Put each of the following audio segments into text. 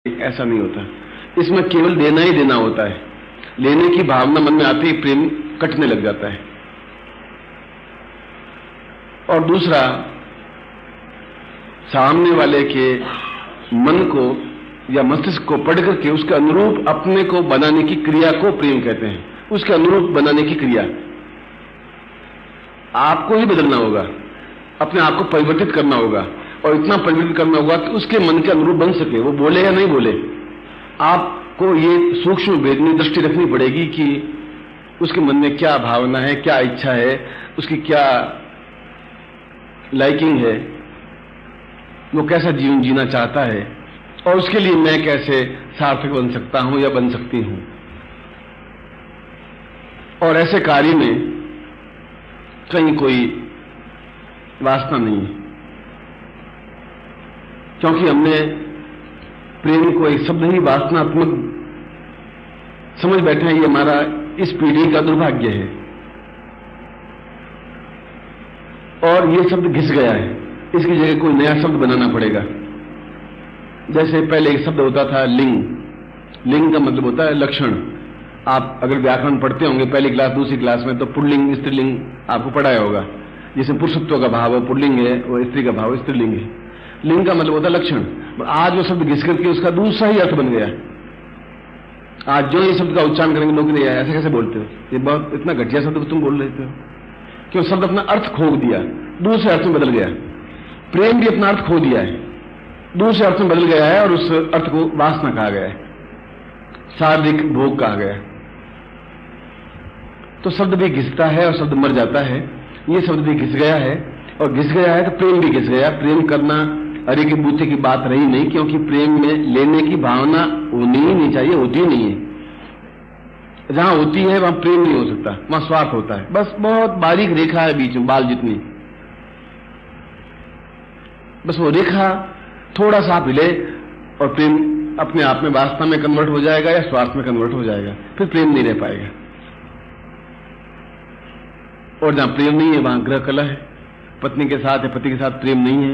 ऐसा नहीं होता। इसमें केवल देना ही देना होता है। लेने की भावना मन में आते ही प्रेम कटने लग जाता है। और दूसरा, सामने वाले के मन को या मस्तिष्क को पढ़ करके उसके अनुरूप अपने को बनाने की क्रिया को प्रेम कहते हैं। उसके अनुरूप बनाने की क्रिया आपको ही बदलना होगा, अपने आप को परिवर्तित करना होगा और इतना परिवर्तित करना होगा कि उसके मन के अनुरूप बन सके। वो बोले या नहीं बोले, आपको ये सूक्ष्म भेदनी दृष्टि रखनी पड़ेगी कि उसके मन में क्या भावना है, क्या इच्छा है, उसकी क्या लाइकिंग है, वो कैसा जीवन जीना चाहता है और उसके लिए मैं कैसे सार्थक बन सकता हूं या बन सकती हूं। और ऐसे कार्य में कहीं कोई वासना नहीं है, क्योंकि हमने प्रेम को एक शब्द ही वासनात्मक समझ बैठे हैं। ये हमारा इस पीढ़ी का दुर्भाग्य है और ये शब्द घिस गया है। इसकी जगह कोई नया शब्द बनाना पड़ेगा। जैसे पहले एक शब्द होता था लिंग। लिंग का मतलब होता है लक्षण। आप अगर व्याकरण पढ़ते होंगे पहली क्लास दूसरी क्लास में, तो पुल्लिंग स्त्रीलिंग आपको पढ़ाया होगा। जिसमें पुरुषत्व का भाव है पुल्लिंग है और स्त्री का भाव स्त्रीलिंग है। लिंग का मतलब होता है लक्षण। आज वो शब्द घिस करके उसका दूसरा ही अर्थ बन गया। आज जो ये शब्द का उच्चारण करेंगे लोग नहीं, ऐसे कैसे बोलते हो, ये बहुत इतना घटिया शब्द तुम बोल रहे हो। क्यों? शब्द अपना अर्थ खो दिया, दूसरे अर्थ में बदल गया। प्रेम भी अपना अर्थ खो दिया है, दूसरे अर्थ में बदल गया है और उस अर्थ को वासना कहा गया है, शारीरिक भोग कहा गया है। तो शब्द भी घिसता है और शब्द मर जाता है। ये शब्द भी घिस गया है और घिस गया है तो प्रेम भी घिस गया। प्रेम करना अरे की बूते की बात रही नहीं, क्योंकि प्रेम में लेने की भावना होनी ही नहीं चाहिए, होती ही नहीं है। जहां होती है वहां प्रेम नहीं हो सकता, वहां स्वार्थ होता है। बस बहुत बारीक रेखा है बीच में, बाल जितनी, बस वो रेखा थोड़ा सा हिले और प्रेम अपने आप में वासना में कन्वर्ट हो जाएगा या स्वार्थ में कन्वर्ट हो जाएगा, फिर प्रेम नहीं रह पाएगा। और जहां प्रेम नहीं है वहां गृह कलह है। पत्नी के साथ या पति के साथ प्रेम नहीं है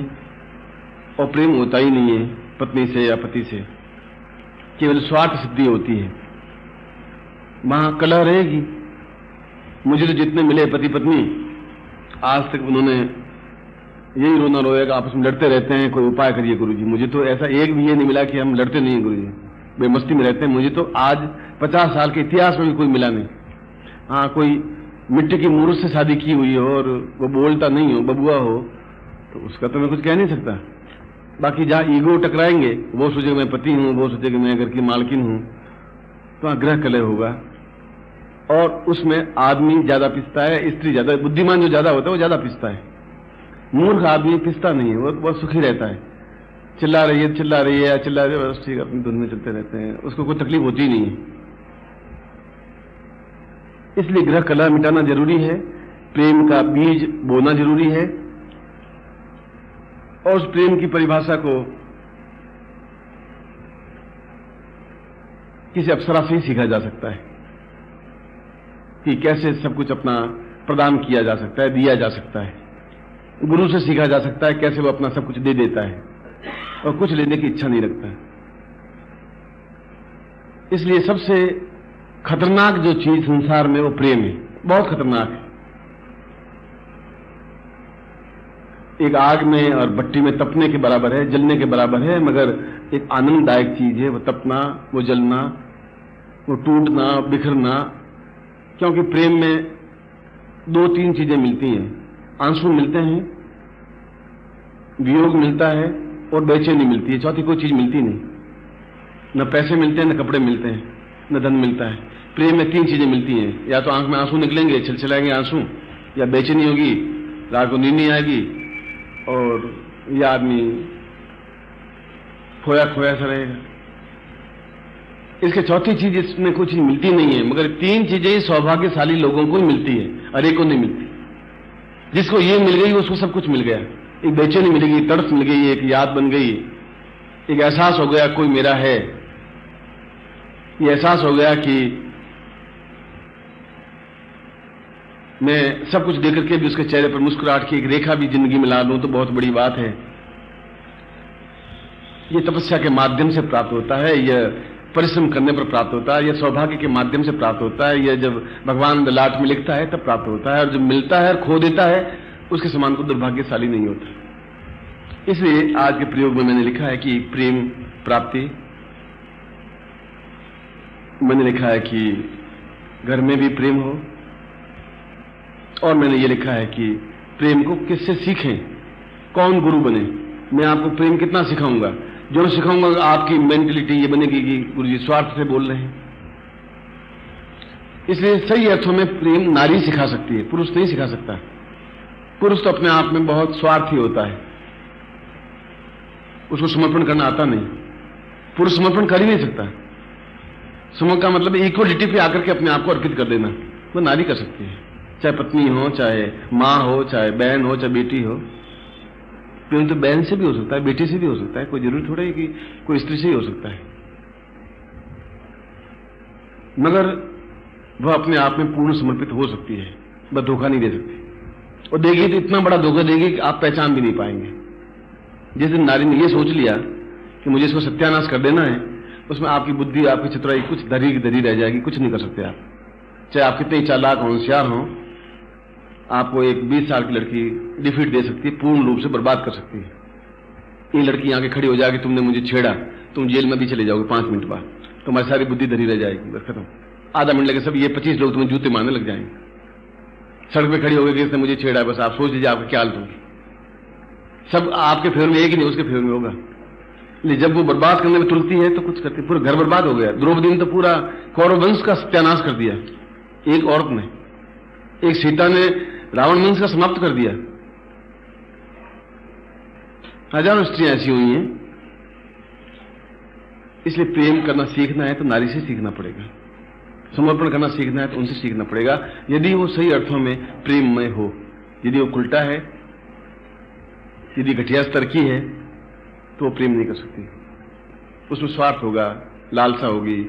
और प्रेम होता ही नहीं है पत्नी से या पति से, केवल स्वार्थ सिद्धि होती है, वहां कलह रहेगी। मुझे तो जितने मिले पति पत्नी आज तक उन्होंने यही रोना रोएगा, आपस में लड़ते रहते हैं, कोई उपाय करिए गुरुजी। मुझे तो ऐसा एक भी ये नहीं मिला कि हम लड़ते नहीं हैं गुरुजी, बेमस्ती में रहते हैं। मुझे तो आज 50 साल के इतिहास में भी कोई मिला नहीं। हाँ, कोई मिट्टी की मूर्त से शादी की हुई हो और वो बोलता नहीं हो, बबुआ हो, तो उसका तो मैं कुछ कह नहीं सकता। बाकी जहां ईगो टकराएंगे, वो सोचेगा मैं पति हूं, वो सोचेगा मैं घर की मालकिन हूं, तो वहां ग्रह कलह होगा। और उसमें आदमी ज्यादा पिसता है, स्त्री ज्यादा, बुद्धिमान जो ज्यादा होता है वो ज्यादा पिसता है। मूर्ख आदमी पिसता नहीं है, वो सुखी रहता है। चिल्ला रही है चिल्ला रही है चिल्ला रही है, बस ठीक, अपनी धुन में चलते रहते हैं, उसको कोई तकलीफ होती ही नहीं है। इसलिए ग्रह कलह मिटाना जरूरी है, प्रेम का बीज बोना जरूरी है। और उस प्रेम की परिभाषा को किसी अप्सरा से ही सीखा जा सकता है कि कैसे सब कुछ अपना प्रदान किया जा सकता है, दिया जा सकता है। गुरु से सीखा जा सकता है कैसे वो अपना सब कुछ दे देता है और कुछ लेने की इच्छा नहीं रखता है। इसलिए सबसे खतरनाक जो चीज संसार में वो प्रेम है, बहुत खतरनाक है। एक आग में और भट्टी में तपने के बराबर है, जलने के बराबर है, मगर एक आनंददायक चीज है वो तपना, वो जलना, वो टूटना, बिखरना। क्योंकि प्रेम में 2-3 चीजें मिलती हैं। आंसू मिलते हैं, वियोग मिलता है और बेचैनी मिलती है। चौथी कोई चीज मिलती नहीं। न पैसे मिलते हैं, न कपड़े मिलते हैं, न धन मिलता है। प्रेम में 3 चीजें मिलती हैं, या तो आंख में आंसू निकलेंगे, छिलछिलाएंगे आंसू, या बेचैनी होगी, रात को नींद नहीं आएगी, और यह आदमी खोया खोया सा रहेगा। इसके चौथी चीज इसमें कुछ मिलती नहीं है, मगर 3 चीजें सौभाग्यशाली लोगों को ही मिलती है, अरे को नहीं मिलती। जिसको ये मिल गई उसको सब कुछ मिल गया। एक बेचैनी मिल गई, तड़प मिल गई, एक याद बन गई, एक एहसास हो गया कोई मेरा है, ये एहसास हो गया कि मैं सब कुछ देकर के भी उसके चेहरे पर मुस्कुराहट की एक रेखा भी जिंदगी में ला लूं तो बहुत बड़ी बात है। ये तपस्या के माध्यम से प्राप्त होता है, यह परिश्रम करने पर प्राप्त होता है, यह सौभाग्य के माध्यम से प्राप्त होता है, यह जब भगवान ललाट में लिखता है तब प्राप्त होता है, और जब मिलता है और खो देता है उसके समान को दुर्भाग्यशाली नहीं होता। इसलिए आज के प्रयोग में मैंने लिखा है कि प्रेम प्राप्ति, मैंने लिखा है कि घर में भी प्रेम हो, और मैंने ये लिखा है कि प्रेम को किससे सीखें, कौन गुरु बने। मैं आपको प्रेम कितना सिखाऊंगा, जो मैं सिखाऊंगा आपकी मेंटलिटी ये बनेगी कि गुरुजी स्वार्थ से बोल रहे हैं। इसलिए सही अर्थों में प्रेम नारी सिखा सकती है, पुरुष नहीं सिखा सकता। पुरुष तो अपने आप में बहुत स्वार्थी होता है, उसको समर्पण करना आता नहीं। पुरुष समर्पण कर ही नहीं सकता। समर्पण का मतलब इक्वलिटी पे आकर के अपने आप को अर्पित कर देना, वो नारी कर सकती है, चाहे पत्नी हो, चाहे मां हो, चाहे बहन हो, चाहे बेटी हो। प्रेम तो बहन से भी हो सकता है, बेटी से भी हो सकता है, कोई जरूरी थोड़ा है कि कोई स्त्री से ही हो सकता है। मगर वह अपने आप में पूर्ण समर्पित हो सकती है, वह धोखा नहीं दे सकती, और देगी तो इतना बड़ा धोखा देगी कि आप पहचान भी नहीं पाएंगे। जिस दिन नारी ने यह सोच लिया कि मुझे इसको सत्यानाश कर देना है, उसमें आपकी बुद्धि, आपकी चतुराई कुछ धरी की धरी रह जाएगी, कुछ नहीं कर सकते आप। चाहे आप कितने चालाक होशियार हों, आपको एक 20 साल की लड़की डिफीट दे सकती है, पूर्ण रूप से बर्बाद कर सकती है। ये लड़की आके खड़ी हो जाएगी, तुमने मुझे छेड़ा, तुम जेल में भी चले जाओगे 5 मिनट बाद, तुम्हारी सारी बुद्धि धरी रह जाएगी, बस खत्म। आधा मिनट लगे सब ये 25 लोग तुम्हें जूते मारने लग जाएंगे। सड़क पे खड़ी हो गई कि इसने मुझे छेड़ा, बस आप सोच लीजिए आपका क्या हाल होगी। सब आपके फेवर में, एक ही नहीं उसके फेवर में होगा। जब वो बर्बाद करने में तुलती है तो कुछ करती, पूरा घर बर्बाद हो गया। द्रौपदी ने तो पूरा कौरव वंश का सत्यानाश कर दिया, एक औरत ने। एक सीता ने रावण वंश का समाप्त कर दिया। हजारों स्त्रियां ऐसी हुई हैं। इसलिए प्रेम करना सीखना है तो नारी से सीखना पड़ेगा, समर्पण करना सीखना है तो उनसे सीखना पड़ेगा, यदि वो सही अर्थों में प्रेममय हो। यदि वो उल्टा है, यदि घटिया स्तर की है, तो वो प्रेम नहीं कर सकती। उसमें स्वार्थ होगा, लालसा होगी,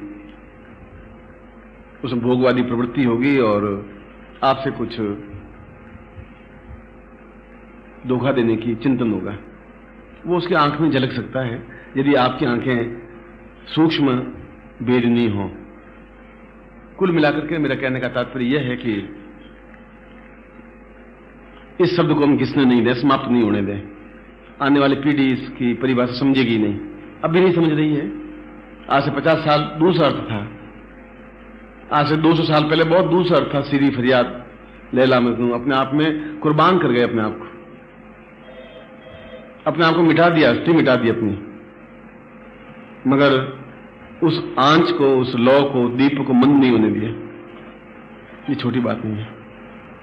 उसमें भोगवादी प्रवृत्ति होगी, और आपसे कुछ धोखा देने की चिंतन होगा। वो उसकी आंख में झलक सकता है, यदि आपकी आंखें सूक्ष्म बेदनी हो। कुल मिलाकर के मेरा कहने का तात्पर्य यह है कि इस शब्द को हम घिसने नहीं दें, समाप्त नहीं होने दें। आने वाली पीढ़ी इसकी परिभाषा समझेगी नहीं, अब भी नहीं समझ रही है। आज से 50 साल दूसरा अर्थ था, आज से 200 साल पहले बहुत दूसरा अर्थ था। सीरी फरियाद लैला मजनू अपने आप में कुर्बान कर गए, अपने आप को मिटा दिया, अस्थि मिटा दी अपनी। मगर उस आंच को, उस लौ को, दीप को मंद नहीं होने दिया। ये छोटी बात नहीं है।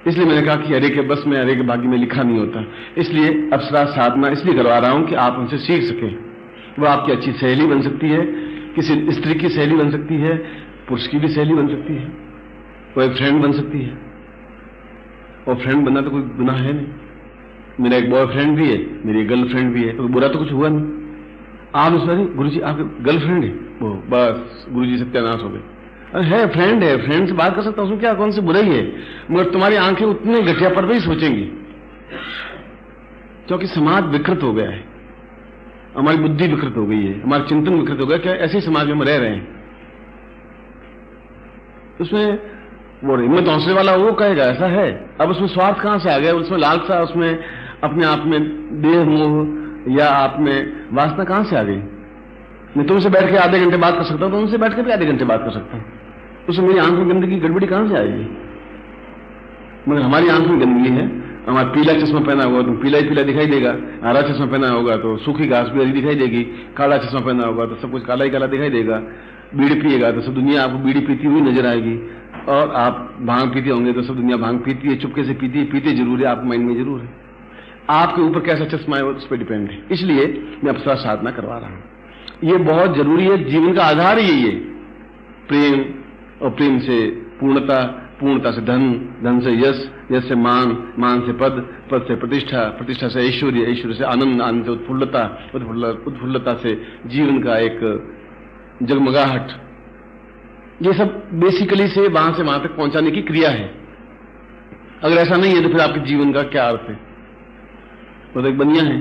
इसलिए मैंने कहा कि हरे के बस में, हरे के भाग्य में लिखा नहीं होता। इसलिए अप्सरा साधना इसलिए करवा रहा हूं कि आप उनसे सीख सकें। वह आपकी अच्छी सहेली बन सकती है, किसी स्त्री की सहेली बन सकती है, पुरुष की भी सहेली बन सकती है, वो एक फ्रेंड बन सकती है। और फ्रेंड बनना तो कोई गुनाह है नहीं। मेरा एक बॉयफ्रेंड भी है, मेरी गर्लफ्रेंड भी है, तो बुरा तो कुछ हुआ नहीं। आप सॉरी गुरुजी आपके गर्लफ्रेंड है, वो बस गुरुजी सत्यानाश हो गए। अरे है, फ्रेंड है, फ्रेंड से बात कर सकता हूं, उसमें क्या, कौन सी बुराई है। मगर तुम्हारी आंखें उतने घटिया पर भी सोचेंगी, क्योंकि समाज विकृत हो गया है, हमारी बुद्धि विकृत हो गई है, हमारा चिंतन विकृत हो गया। क्या ऐसे समाज में हम रह रहे हैं। उसमें वो हिम्मत हौसले वाला वो कहेगा ऐसा है। अब उसमें स्वार्थ कहां से आ गया, उसमें लालसा, उसमें अपने आप में देह मोह या आप में वासना कहां से आ गई। मैं तुमसे बैठ के आधे घंटे बात कर सकता हूं, तो उनसे बैठ के भी आधे घंटे बात कर सकता हूं। उसमें मेरी आंख में गंदगी गड़बड़ी कहां से आएगी। मगर हमारी आंख में गंदगी है। हमारा पीला चश्मा पहना होगा तो पीला ही पीला दिखाई देगा, हरा चश्मा पहना होगा तो सूखी घास भी हरी दिखाई देगी, काला चश्मा पहना होगा तो सब कुछ काला ही काला दिखाई देगा। बीड़ी पिएगा तो सब दुनिया आपको बीड़ी पीती हुई नजर आएगी, और आप भांग पीते होंगे तो सब दुनिया भांग पीती है, चुपके से पीती है, पीते जरूर है, आपके माइंड में जरूर है। आपके ऊपर कैसा चश्मा है वो उस पर डिपेंड है। इसलिए मैं अप्सरा साधना करवा रहा हूं। ये बहुत जरूरी है, जीवन का आधार यही है। प्रेम, और प्रेम से पूर्णता, पूर्णता से धन, धन से यश, यश से मान, मान से पद, पद से प्रतिष्ठा, प्रतिष्ठा से ऐश्वर्य, ऐश्वर्य से आनंद, आनंद से उत्फुल्लता, उत्फुल्लता से जीवन का एक जगमगाहट। ये सब बेसिकली से वहां तक पहुंचाने की क्रिया है। अगर ऐसा नहीं है तो फिर आपके जीवन का क्या अर्थ है। वो तो एक बनिया है,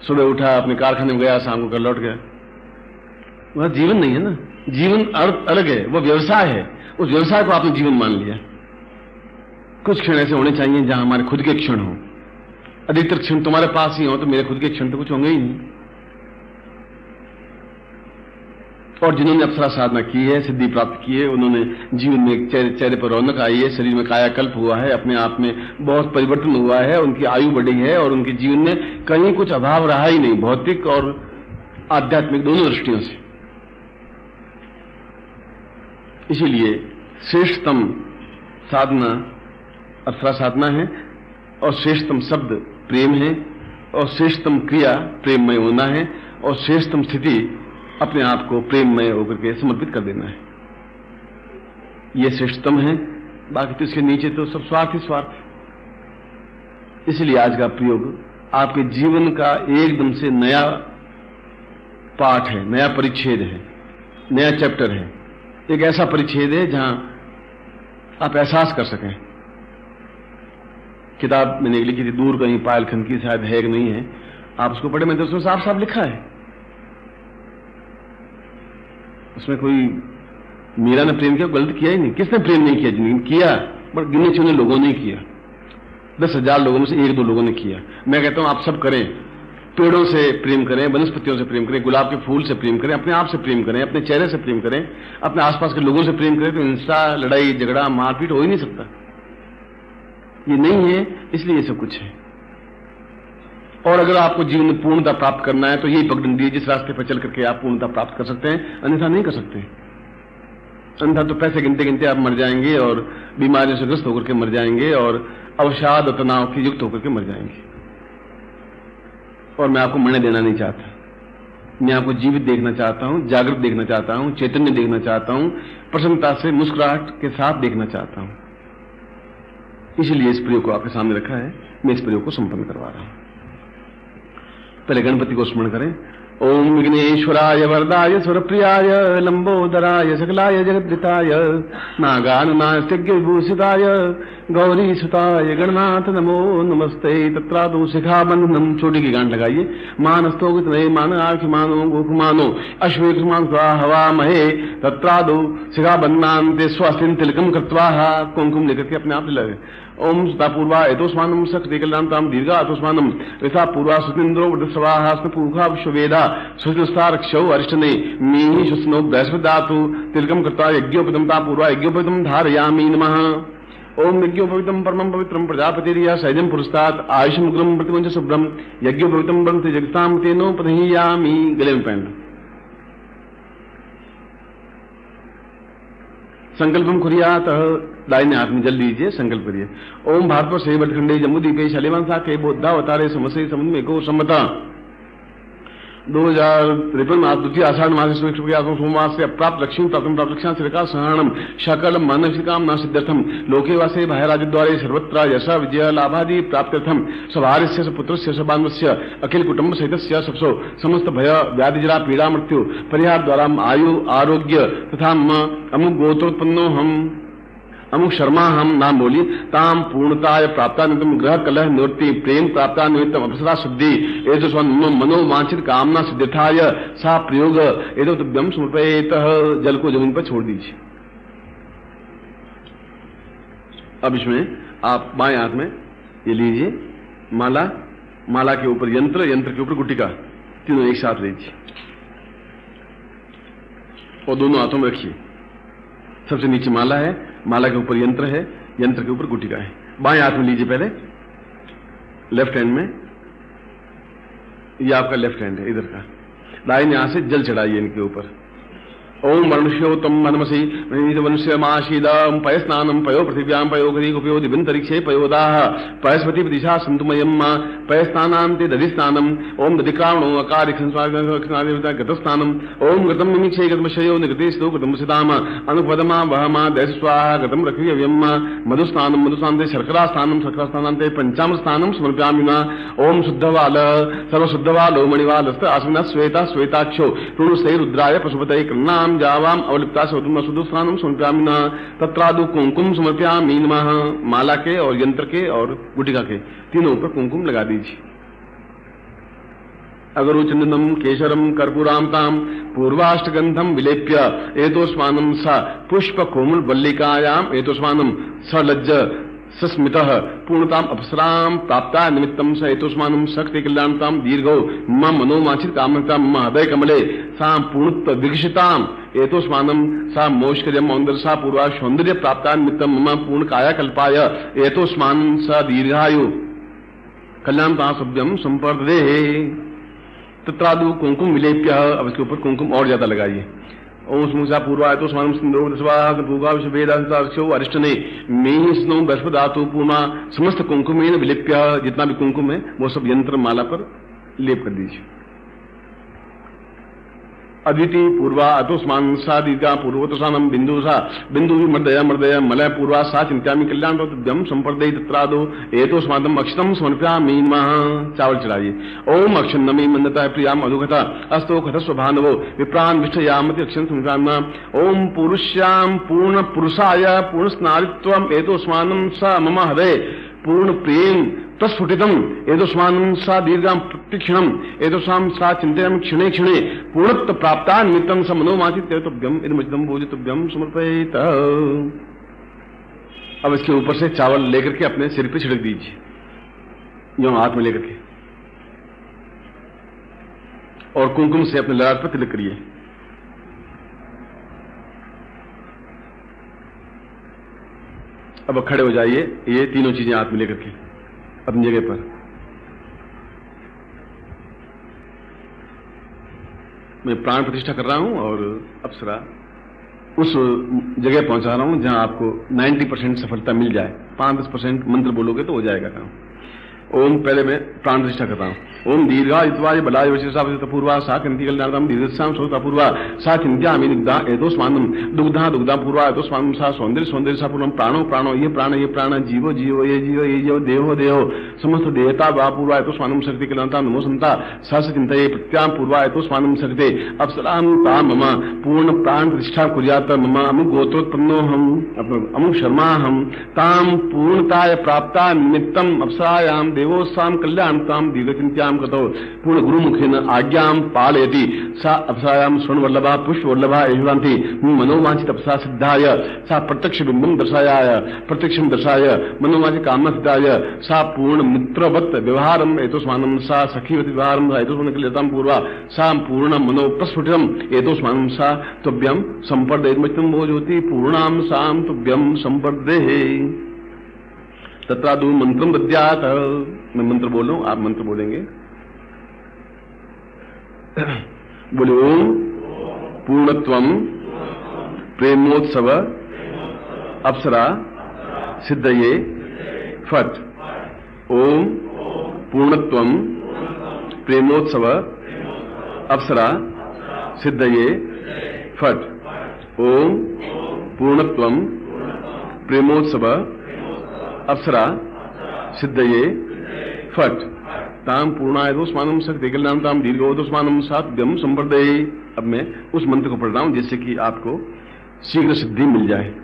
सुबह उठा, अपने कारखाने में गया, शाम को घर लौट गया। वह जीवन नहीं है ना। जीवन अर्थ अलग है, वो व्यवसाय है। उस व्यवसाय को आपने जीवन मान लिया। कुछ क्षण ऐसे होने चाहिए जहां हमारे खुद के क्षण हो। अधिकतर क्षण तुम्हारे पास ही हो तो मेरे खुद के क्षण तो कुछ होंगे ही नहीं। और जिन्होंने अप्सरा साधना की है, सिद्धि प्राप्त की है, उन्होंने जीवन में एक चेहरे पर रौनक आई है, शरीर में कायाकल्प हुआ है, अपने आप में बहुत परिवर्तन हुआ है, उनकी आयु बढ़ी है और उनके जीवन में कहीं कुछ अभाव रहा ही नहीं, भौतिक और आध्यात्मिक दोनों दृष्टियों से। इसीलिए श्रेष्ठतम साधना अप्सरा साधना है और श्रेष्ठतम शब्द प्रेम है और श्रेष्ठतम क्रिया प्रेममय होना है और श्रेष्ठतम स्थिति अपने आप को प्रेममय होकर के समर्पित कर देना है। ये श्रेष्ठतम है, बाकी तो इसके नीचे तो सब स्वार्थ ही स्वार्थ। इसलिए आज का प्रयोग आपके जीवन का एकदम से नया पाठ है, नया परिच्छेद है, नया चैप्टर है। एक ऐसा परिच्छेद है जहां आप एहसास कर सकें। किताब मैंने लिखी थी, दूर कहीं पायल खंड की, शायद है कि नहीं है, आप उसको पढ़े। मैंने उसमें साफ साफ लिखा है। उसमें कोई मीरा ने प्रेम किया, गलत किया ही नहीं। किसने प्रेम नहीं किया? जिन्होंने किया, पर गिने चुने लोगों ने किया। 10,000 लोगों में से 1-2 लोगों ने किया। मैं कहता हूं आप सब करें। पेड़ों से प्रेम करें, वनस्पतियों से प्रेम करें, गुलाब के फूल से प्रेम करें, अपने आप से प्रेम करें, अपने चेहरे से प्रेम करें, अपने आसपास के लोगों से प्रेम करें, तो हिंसा, लड़ाई झगड़ा मारपीट हो ही नहीं सकता। ये नहीं है, इसलिए ये सब कुछ है। और अगर आपको जीवन में पूर्णता प्राप्त करना है तो यही पगडंडी है जिस रास्ते पर चल करके आप पूर्णता प्राप्त कर सकते हैं, अन्यथा नहीं कर सकते। अन्यथा तो पैसे गिनते गिनते आप मर जाएंगे और बीमारियों से ग्रस्त होकर के मर जाएंगे और अवसाद और तनाव की युक्त होकर के मर जाएंगे। और मैं आपको मरने देना नहीं चाहता। मैं आपको जीवित देखना चाहता हूं, जागृत देखना चाहता हूं, चैतन्य देखना चाहता हूं, प्रसन्नता से मुस्कुराहट के साथ देखना चाहता हूं। इसलिए इस प्रयोग को आपके सामने रखा है। मैं इस प्रयोग को संपन्न करवा रहा हूं। पहले गणपति को स्मरण करें। ओम विघ्नेश्वराय वरदाय स्वरप्रियाय लंबोदराय सकलाय जगद्धिताय नागाननास्त्यज्ञ विभूषिताय गौरी सुताय गणनाथ नमो नमस्ते। तत्रादो शिखाबंधनम, छोटी की गांठ लगाइए। मानस्तोगित नये मान आख मानो गोख मानो अश्वेक मान हवा महे। तत्रादो शिखाबंधनान्ते स्वास्तिन तिलकम कृत्वा, कुमकुम लेकर के अपने आप लगे। ओम सुता पूर्वा एतोस्मानम सक्ति कल्याणताम दीर्घा अतोस्मानम ऋषा पूर्वा सुतिन्द्रो वृद्धस्वाहा स्नपूखा विश्ववेदा सुस्ता रक्षौ अरिष्टने मीहि शुस्नो बृहस्पतिदातु तिलकम कृत्वा यज्ञोपवितमता पूर्वा यज्ञोपवितम धारयामि नमः। ओम यज्ञोपवितम परमं पवित्रं प्रजापतिर्या सैजं पुरस्तात् आयुषं उग्रं प्रतिमंच शुभ्रम यज्ञोपवितम ब्रह्मते जगतां तेनो प्रदहीयामि। गले में पहन। संकल्पम कुर्यात, दाहिने हाथ में जल लीजिए, संकल्प करिए। ओम भारत से बटखंडे जम्बूद्वीपे शैलेवंशा के बोधावतारे समसे समुद्र में को सम्मता 2053 द्वितीय आषाढ़ मास सोमवार से अप्राप्त लक्ष्मी प्राप्त लक्ष्या से विकास सहरणम शकलम मानसिकाम न सिद्ध्यर्थम लोके वासे भायराज द्वारे सर्वत्र यश विजय लाभादि प्राप्त्यर्थम स्वभार्यस्य पुत्रस्य स्वबान्वस्य अखिल कुटुंब सहितस्य सबसो समस्त भय व्याधि जरा पीड़ा मृत्यु परिहार द्वारा आयु आरोग्य तथा अमुक गोत्रोत्पन्नो हम अमुक शर्मा हम नाम बोली ताम पूर्णताय प्राप्ता निमित्तम ग्रह कलह निवृत्ति प्रेम प्राप्ता निमित्तम अप्सरा शुद्धि एतस्व मनोवांछित कामना सिद्धाय सा प्रयोग एतो तुभ्यम समर्पयेत। जल को जमीन पर छोड़ दीजिए। अब इसमें आप बाएं हाथ में ये लीजिए माला, माला के ऊपर यंत्र, यंत्र के ऊपर गुटिका, तीनों एक साथ लीजिए और दोनों हाथों में रखिए। सबसे नीचे माला है, माला के ऊपर यंत्र है, यंत्र के ऊपर गुटिका है। बाएं हाथ में लीजिए पहले, लेफ्ट हैंड में, ये आपका लेफ्ट हैंड है इधर का। दाहिने हाथ से जल चढ़ाइए इनके ऊपर। ओम मनुष्योत्तम मनमसी मनुष्य माशीदम पय स्नानम पयो पृथिव्याम पयो गरी उपयो दिवंतरिक्षे पयोदाह पयस्पति दिशा संतुमयम पय स्नानांते दधि स्नानम ओम दधिक्रावणो अकारिक गतस्नानम ओम गतम मिमिक्षे गतमशयो निगतेस्तो गतमसिताम अनुपदमा वहमा दैस स्वाहा गतम रक्रियव्यम मधुस्नानम मधुस्नान्ते शर्करा स्नानम शर्करा स्नानान्ते पंचामृत स्नानम समर्पयामिना। ओम शुद्धवाल सर्वशुद्धवालो मणिवालस्त आसमिना श्वेता श्वेताक्षो ऋणुसे रुद्राय पशुपतये कृण्णाम जावाम अवलिप्ता शुद्ध स्नानम समर्पयामिना। तत्रादु कुंकुम समर्पयामि नमः। माला के और यंत्र के और गुटिका के तीनों पर कुंकुम लगा दीजिए। अगरु चंदनम केशरम कर्पूरामताम पूर्वाष्टगंधम विलेप्य एतोस्मानं स पुष्प कोमल बल्लिकायाम एतोस्मानं सलज्ज सस्मितः पूर्णताम अप्सराम प्राप्ता निमित्तम स एतोस्मानं शक्ति कल्याणताम दीर्घो मम मनोवांछित कामताम मम हृदय कमले साम पूर्णत्व विकसिताम एतोस्मानं सा मोष्कर्यम मौंदर सा पूर्वा सौंदर्य प्राप्ता निमित्तम मम पूर्ण काया कल्पाय एतोस्मानं स दीर्घायु कल्याणता सभ्यम संपर्दे तत्रादु कुंकुम विलेप्य। अब इसके ऊपर कुंकुम और ज्यादा लगाइए। ओम स्मुषा पूर्वा तो स्वाम सिंधु दशवाह भूगा विषभेदाक्षो अरिष्टने में स्नो बृहस्पदातु पूर्णा समस्त कुंकुमेन विलेप्य। जितना भी कुंकुम है वो सब यंत्र माला पर लेप कर दीजिए। अदिति पूर्वा अतोस्मान सा दीर्घा पूर्वोत्सानम बिंदुसा बिंदु मर्दया मर्दया मलय पूर्वा सा चिंत्यामि कल्याण तुभ्यम संपर्दे तत्रादो एतोस्मादम अक्षतम समर्पयामि नमः। चावल चढ़ाइए। ओम अक्षन्नमी मन्नता प्रिया मधुकथा अस्तो कथ स्वभानवो विप्रान विष्ठयामति अक्षन समर्पयामि। ओम पुरुष्याम पूर्ण पुरुषाय पूर्ण स्नारित्वम एतोस्मानं स मम हृदय पूर्ण प्रेम तस्फुटितम एतोस्मानं सा दीर्घां प्रतिक्षणम एतोसां सा चिंतयामि क्षणे क्षणे पूर्णत्व प्राप्ता निमित्तं स मनोवांछित तुभ्यम इदमचितं भोजतुभ्यम समर्पयेत। अब इसके ऊपर से चावल लेकर के अपने सिर पे छिड़क दीजिए, यूं हाथ में लेकर के, और कुंकुम से अपने ललाट पर तिलक करिए। अब खड़े हो जाइए, ये तीनों चीजें हाथ में लेकर के अपनी जगह पर। मैं प्राण प्रतिष्ठा कर रहा हूं और अप्सरा उस जगह पहुंचा रहा हूं जहां आपको 90% सफलता मिल जाए। 5-10% मंत्र बोलोगे तो हो जाएगा काम। ओम पहले मैं प्राण प्रतिष्ठा करता हूं। ओम दीर्घायुत्वाय बलाय वशिषा पूर्वा सा कंति कल्याणम दीर्घस्याम सोता पूर्वा सा चिंत्यामि दुग्धा एतोस्मानं दुग्धा दुग्धा पूर्वा एतोस्मानं सा सौंदर्य सौंदर्य सा पूर्वम प्राणो प्राणो ये प्राण जीवो जीवो ये जीवो देहो देहो समस्त देवता वा पूर्वा एतोस्मानं शक्ति कल्याणता नमो संता सहस चिंतये प्रत्याम पूर्वा एतोस्मानं शक्ति अप्सरां ता मम पूर्ण प्राण प्रतिष्ठा कुर्यात मम अमुक गोत्रोत्पन्नोऽहम् अमुक शर्माहम् तां पूर्णताय प्राप्ता निमित्तम् अप्सरायां देवोस्सां कल्याणतां दीर्घचिंत्यां कतो पूर्ण गुरुमुखेन आज्ञां पालयति सा अप्सरायां स्वर्णवल्लभा पुष्पवल्लभा एवान्ति मनोवांछित अप्सरा सिद्धाय सा प्रत्यक्ष बिंबं दर्शायाय प्रत्यक्षं दर्शाय मनोवांछित कामना सिद्धाय सा पूर्ण मित्रवत् व्यवहारम् एतोस्मानं सा सखीवत् व्यवहारम् एतोस्मानं कल्याणतां पूर्वा सा पूर्ण मनो प्रस्फुटितम् एतोस्मानं सा तुभ्यं संपर्दयितुं भोजोति पूर्णां सां तुभ्यं संपर्देः। तत्रादु मंत्रम दद्यात्। मैं मंत्र बोल रहा हूं, आप मंत्र बोलेंगे। बोले ओम पूर्णत्वम प्रेमोत्सव अप्सरा सिद्धये फट। ओम पूर्णत्वम प्रेमोत्सव अप्सरा सिद्धये फट। ओम पूर्णत्वम प्रेमोत्सव अप्सरा सिद्धये फट। ताम पूर्णायतोस्मानं शक्ति कल्याणतां दीर्घोतोस्मानं साध्यम संपर्दये। अब मैं उस मंत्र को पढ़ रहा हूं जिससे कि आपको शीघ्र सिद्धि मिल जाए।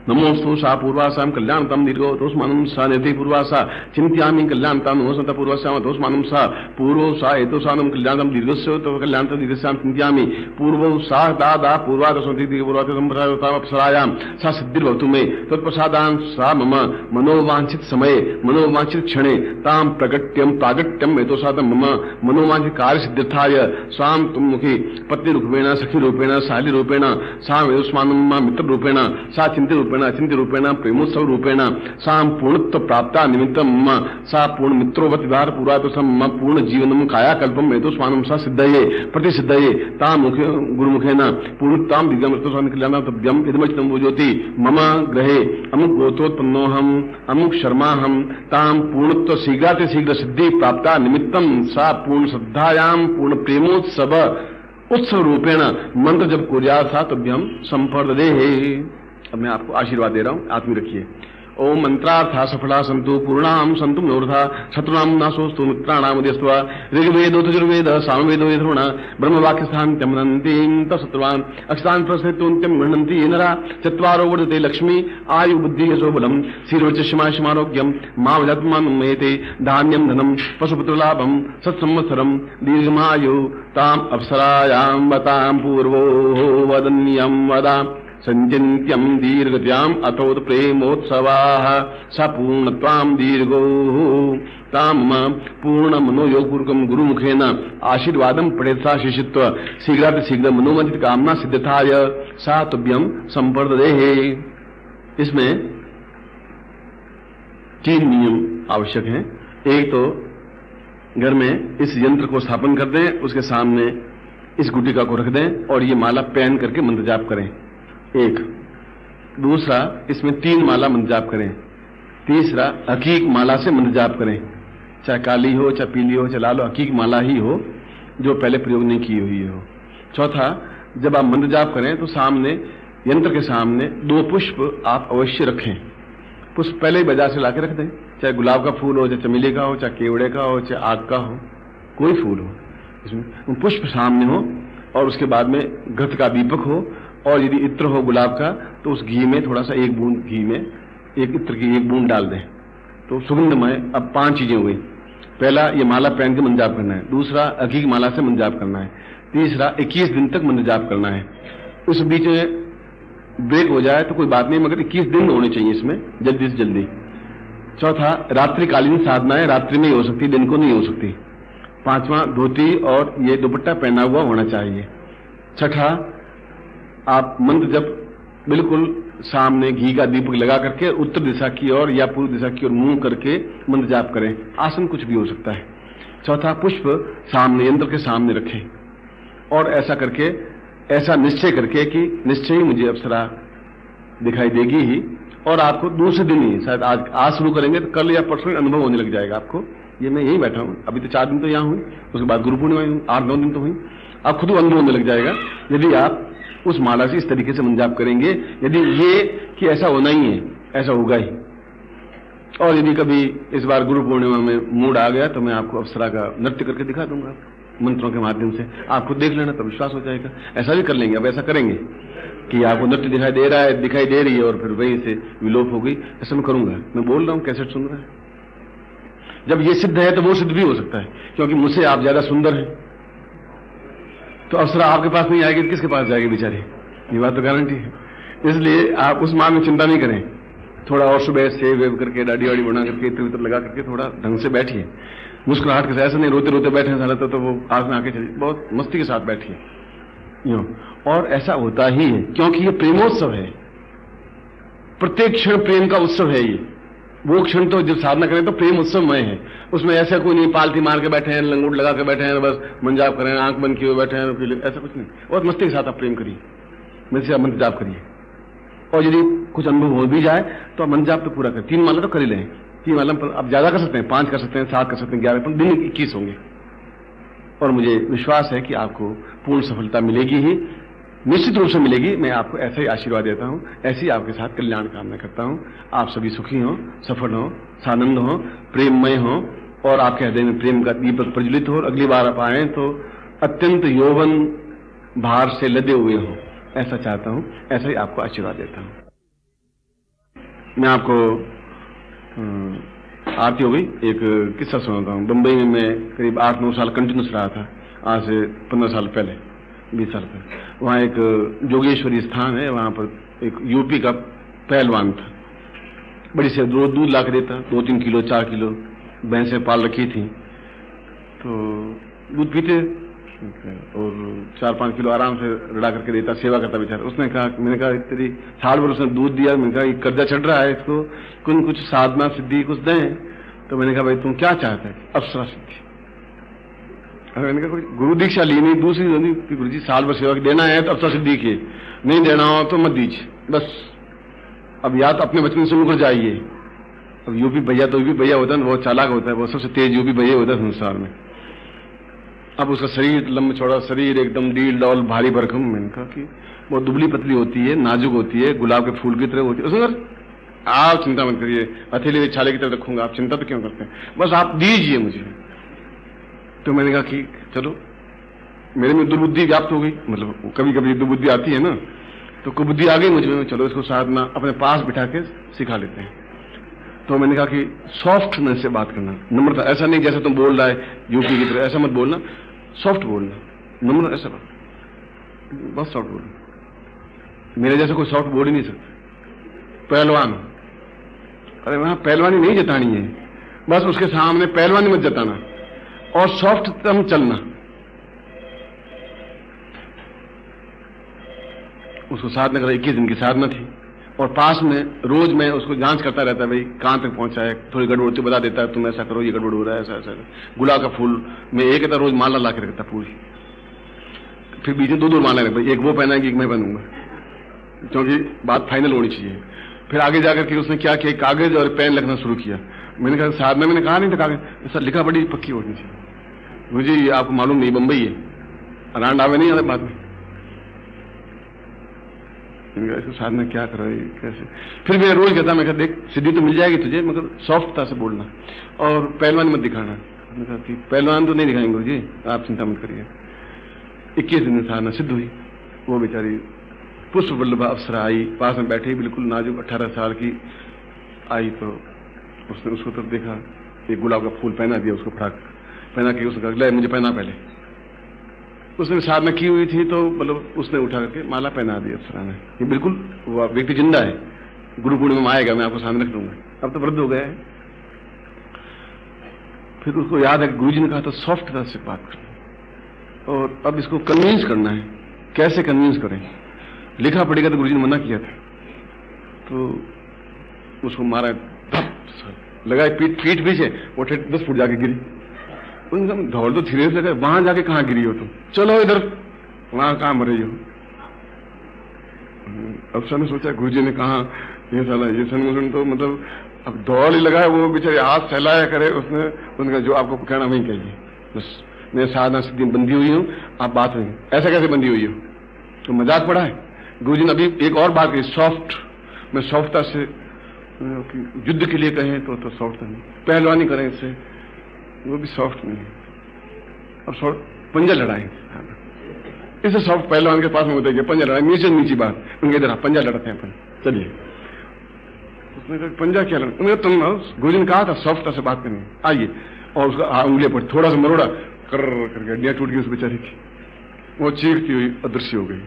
नमोस्तु सा पूर्वासां कल्याणतां दीर्घोतोस्मानं सा नेति पूर्वासा चिंत्यामि कल्याणतां नमो संता पूर्वासां तोस्मानं सा पूर्वो सा एतोसानं कल्याणतां दीर्घस्य तो कल्याणतां दीर्घस्यां चिंत्यामि पूर्वो सा दादा पूर्वादसंति दीर्घपूर्वाते संप्रदायतां अप्सरायां सा सिद्धिर्भवतु मे तत्प्रसादान् सा मम मनोवांछित समये मनोवांछित क्षणे तां प्रागट्यम एतोसादं मम मनोवांछित कार्य सिद्ध्यर्थाय स्वां तुमुखी पत्नी रूपेण सखी रूपेण साली रूपेण सा एतोस्मानं मम मित्र रूपेण सा चिंत्य अचिंत्य रूपेण प्रेमोत्सव रूपेण सा पूर्णत्व प्राप्ता निमित्तं मम सा पूर्ण मित्रोवत् विहार पूर्वा तो मम पूर्ण जीवनं कायाकल्पम् एतोस्मानं सा सिद्धये प्रतिसिद्धये ता मुखे गुरुमुखेन पूर्णतां दिव्यमृतोस्मानं कल्याणं तभ्यम् इदमचितं भोजोति मम गृहे अमुक गोत्रोत्पन्नोऽहम् अमुक शर्माहम् तां पूर्णत्व शीघ्रातिशीघ्र सिद्धि प्राप्ता निमित्तं सा पूर्ण श्रद्धायां पूर्ण प्रेमोत्सव उत्सव रूपेण मंत्र जब कुर्यात् सा तभ्यं संपर्ददेः। अब मैं आपको आशीर्वाद दे रहा हूं, हाथ में रखिए। ओम मंत्रार्था सफला संतु पूर्णाम संतु मनोरथा शत्रुनाम नाशोस्तु मित्राणाम उदयस्त्वा ऋग्वेदो यजुर्वेद सामवेदो यथुर्वण ब्रह्मवाक्यस्थान त्यमनन्तीं तत्सत्वान् अक्षतान् प्रसृत्योन्त्यं गृह्णन्ति ये नरा चत्वारो वर्धते लक्ष्मी आयु बुद्धि यशो बलम् शीर्षमाशमारोग्यम् मावजात्मानं मयते धान्यं धनं पशुपुत्रलाभं सत्संवत्सरं दीर्घमायु ताम् अप्सरायां वतां पूर्वो वदन्यं वदा संचिन्त्यं दीर्घत्याम् अथोत प्रेमोत्सवाः स पूर्णत्वां दीर्घो ताम पूर्ण मनोयोगपूर्वकं गुरुमुखेन आशीर्वादं पठेत्सा शिष्यत्व शीघ्रातिशीघ्र मनोमंचित कामना सिद्धताय सा तुभ्यं संप्रददेहे। इसमें 3 नियम आवश्यक हैं। एक तो घर में इस यंत्र को स्थापन कर दें, उसके सामने इस गुटिका को रख दें और ये माला पहन करके मंत्र जाप करें। एक दूसरा, इसमें 3 माला मंत्र जाप करें। तीसरा, हकीक माला से मंत्र जाप करें, चाहे काली हो, चाहे पीली हो, चाहे लाल हो, हकीक माला ही हो जो पहले प्रयोग नहीं की हुई हो। चौथा, जब आप मंत्र जाप करें तो सामने यंत्र के सामने 2 पुष्प आप अवश्य रखें। पुष्प पहले ही बाजार से लाके रख दें, चाहे गुलाब का फूल हो, चाहे चमेली का हो, चाहे केवड़े का हो, चाहे आग का हो, कोई फूल हो, इसमें पुष्प सामने हो और उसके बाद में घृत का दीपक हो और यदि इत्र हो गुलाब का तो उस घी में थोड़ा सा 1 बूंद घी में एक इत्र की 1 बूंद डाल दें तो सुगंधमय। अब 5 चीजें हो गई। पहला, ये माला पहन के मंत्र जाप करना है। दूसरा, हकीक माला से मंत्र जाप करना है। तीसरा, 21 दिन तक मंत्र जाप करना है। उस बीच में ब्रेक हो जाए तो कोई बात नहीं, मगर 21 दिन होने चाहिए इसमें, जल्दी से जल्दी। चौथा, रात्रिकालीन साधना है, रात्रि में ही हो सकती, दिन को नहीं हो सकती। 5वां, धोती और ये दुपट्टा पहना हुआ होना चाहिए। छठा, आप मंत्र जब बिल्कुल सामने घी का दीपक लगा करके उत्तर दिशा की ओर या पूर्व दिशा की ओर मुंह करके मंत्र जाप करें। आसन कुछ भी हो सकता है। चौथा, पुष्प सामने यंत्र के सामने रखें और ऐसा करके, ऐसा निश्चय करके कि निश्चय ही मुझे अप्सरा दिखाई देगी ही, और आपको दूसरे दिन ही, शायद आज शुरू करेंगे तो कल या परसों अनुभव होने लग जाएगा आपको। ये मैं यहीं बैठा हूं, अभी तो 4 दिन तो यहाँ हुई, उसके बाद गुरु पूर्णिमा हुई, 8-9 दिन तो हुई। आप खुद अनुभव होने लग जाएगा यदि आप उस माला से इस तरीके से मंत्र जाप करेंगे। यदि ये कि ऐसा होना ही है, ऐसा होगा ही। और यदि कभी इस बार गुरु पूर्णिमा में मूड आ गया तो मैं आपको अप्सरा का नृत्य करके दिखा दूंगा मंत्रों के माध्यम से, आप खुद देख लेना तो विश्वास हो जाएगा। ऐसा भी कर लेंगे, अब ऐसा करेंगे कि आपको नृत्य दिखाई दे रहा है, दिखाई दे रही है और फिर वहीं से विलोप हो गई, ऐसा मैं करूंगा। मैं बोल रहा हूं, कैसेट सुन रहा है। जब ये सिद्ध है तो वो सिद्ध भी हो सकता है, क्योंकि मुझसे आप ज्यादा सुंदर हैं तो अप्सरा आपके पास नहीं आएगी, किसके पास जाएगी बेचारी, ये बात तो गारंटी है। इसलिए आप उस मां में चिंता नहीं करें। थोड़ा और सुबह सेव वेव करके, दाढ़ी वाड़ी बना करके, इत्र वित्र लगा करके थोड़ा ढंग से बैठिए, मुस्कुराहट के साथ, ऐसा नहीं रोते रोते बैठे सारा तो वो आंख में आके चली, बहुत मस्ती के साथ बैठिए यूं। और ऐसा होता ही है क्योंकि ये प्रेमोत्सव है, प्रत्येक क्षण प्रेम का उत्सव है। ये वो क्षण तो जब साधना करें तो प्रेम उत्सवमय है, उसमें ऐसा कोई नहीं पालती मार के बैठे हैं, लंगोट लगा के बैठे हैं, बस मंत्र जाप करें, आंख बंद किए हुए बैठे हैं, ऐसा कुछ नहीं। बहुत मस्ती के साथ आप प्रेम करिए, मेरे से मंत्र जाप करिए। और यदि कुछ अनुभव हो भी जाए तो आप मंत्र जाप तो पूरा करें। 3 माला तो कर ही लें, 3 माला आप ज्यादा कर सकते हैं, 5 कर सकते हैं, 7 कर सकते हैं, 11, पर दिन 21 होंगे। और मुझे विश्वास है कि आपको पूर्ण सफलता मिलेगी ही, निश्चित रूप से मिलेगी। मैं आपको ऐसा ही आशीर्वाद देता हूं, ऐसी आपके साथ कल्याण कामना करता हूं। आप सभी सुखी हो, सफल हो, सानंद हो, प्रेममय हो और आपके हृदय में प्रेम का दीपक प्रज्वलित हो। और अगली बार आप आए तो अत्यंत यौवन भार से लदे हुए हो, ऐसा चाहता हूं, ऐसा ही आपको आशीर्वाद देता हूं। मैं आपको आरती हो गई, एक किस्सा सुनाता हूं। बंबई में मैं करीब 8-9 साल कंटिन्यूस रहा था, आज से 15 साल पहले, 20 साल पहले। वहां एक जोगेश्वरी स्थान है, वहां पर एक यूपी का पहलवान था, बड़ी से दूध ला के देता, 2-3 किलो 4 किलो भैंसें पाल रखी थी, तो दूध पीते और 4-5 किलो आराम से रड़ा करके देता, सेवा करता बेचारा। उसने कहा, मैंने कहा तेरी 60 वर्ष उसने दूध दिया, मैंने कहा कर्जा चढ़ रहा है, इसको कुछ साधना सिद्धि कुछ दें। तो मैंने कहा भाई तुम क्या चाहते हैं? अप्सरा सिद्धि। मैंने कहा कोई गुरु दीक्षा ली नहीं, दूसरी गुरु जी 60 वर्ष सेवा देना है तो अप्सरा सिद्धि की, नहीं देना हो तो मत दीजिए बस। अब या तो अपने बचपन से मुकर जाइए। अब यूपी भैया तो यूपी भैया होता है, बहुत चालाक होता है, वो सबसे तेज यूपी भैया होता है संसार में। अब उसका शरीर लंबा चौड़ा शरीर, एकदम डील डॉल भारी भरकम। मैंने कहा कि बहुत दुबली पतली होती है, नाजुक होती है, गुलाब के फूल की तरह होती है। आप चिंता मत करिए, हथेली छाले की तरह रखूंगा, आप चिंता तो क्यों करते हैं, बस आप दीजिए मुझे। तो मैंने कहा कि चलो, मेरे में दुर्बुद्धि व्याप्त हो गई, मतलब कभी कभी दुर्बुद्धि आती है ना, तो कुबुद्धि आ गई मुझ में, चलो इसको साधना अपने पास बिठा के सिखा लेते हैं। तो मैंने कहा कि सॉफ्टनेस से बात करना, नम्रता, ऐसा नहीं जैसा तुम बोल रहा है यूपी की तरह, ऐसा मत बोलना, सॉफ्ट बोलना, नम्र, ऐसा बात, बहुत सॉफ्ट बोलना। मेरे जैसे कोई सॉफ्ट बोल ही नहीं सकता। पहलवान, अरे वहां पहलवानी नहीं जतानी है, बस उसके सामने पहलवानी मत जताना और सॉफ्टतम चलना। उसको साधना कर 21 दिन की साधना थी, और पास में रोज मैं उसको जांच करता रहता, भाई कहां तक पहुंचा है, थोड़ी गड़बड़ होती बता देता है, तुम ऐसा करो, ये गड़बड़ हो रहा है, ऐसा ऐसा। गुलाब का फूल मैं एक रोज माला ला के रखता पूरी, फिर बीच में दो माला रखता, एक वो पहनाएगी, एक मैं पहनूंगा, क्योंकि बात फाइनल होनी चाहिए। फिर आगे जाकर के उसने क्या किया, कागज और पेन लिखना शुरू किया। मैंने कहा साधना, मैंने कहा नहीं था कागज, ऐसा लिखा बड़ी पक्की होनी चाहिए। मुझे ये आपको मालूम नहीं, बंबई है, अरांड आवे नहीं आते बाद में। ऐसे साधना क्या करो, कैसे। फिर मैं रोज कहता, मैं कहता देख सिद्धि तो मिल जाएगी तुझे, मगर सॉफ्टता से बोलना और पहलवान मत दिखाना। मैंने कहा कि पहलवान तो नहीं दिखाएंगे गुरु जी, आप चिंता मत करिए। 21 दिन साधना सिद्ध हुई। वो बेचारी पुष्प वल्लभा अप्सरा आई, पास में बैठी, बिल्कुल नाजुक, 18 साल की आई। तो उसने उसको तब देखा, एक गुलाब का फूल पहना दिया उसको, फटाक पहना के उसने कहा मुझे पहना पहले। उसने साधना की हुई थी, तो मतलब उसने उठा करके माला पहना दी अप्सरा ने। ये बिल्कुल वो व्यक्ति जिंदा है, गुरु पूर्णिमा में आएगा, मैं आपको सामने रख दूंगा। अब तो वृद्ध हो गया है। फिर उसको याद है गुरु जी ने कहा था सॉफ्टता से बात करना, और अब इसको कन्विंस करना है। कैसे कन्विंस करें, लिखा पड़ेगा, तो गुरु जी ने मना किया था। तो उसको मारा, लगा पीठ पीछे, वो 10 फुट जाके गिरी। दौड़ तो धीरे से लगा, वहां जाके कहां गिरी हो तुम, चलो इधर, वहां कहां मरे हो। अफसर ने सोचा गुरु जी ने कहा ये साला ये सन तो मतलब अब दौड़ ही लगा, वो बेचारे हाथ फैलाया करे, उसने उनका जो आपको कहना वही कहिए, बस मैं साधना सिद्धि बंदी हुई हूं, आप बात हुई, ऐसा कैसे बंदी हुई हो, तो मजाक पड़ा है। गुरु जी ने अभी एक और बात कही, सॉफ्ट, मैं सॉफ्टता से, युद्ध के लिए कहें तो सॉफ्ट नहीं, पहलवानी करें इससे, वो भी सॉफ्ट नहीं है। अब पंजा लड़ाएंगे, इससे सॉफ्ट पहलवान के पास में होते हैं, पंजा लड़ाएंगे, नीचे नीची बात, उनके इधर पंजा लड़ते हैं अपन, चलिए। उसने कहा पंजा क्या लड़ा, उन्हें तुम गुरु जी ने कहा था सॉफ्टता से बात करनी, आइए। और उसका उंगली पर थोड़ा सा मरोड़ा करके हड्डियां टूट गई उस बेचारे की, वो चीखती हुई अदृश्य हो गई।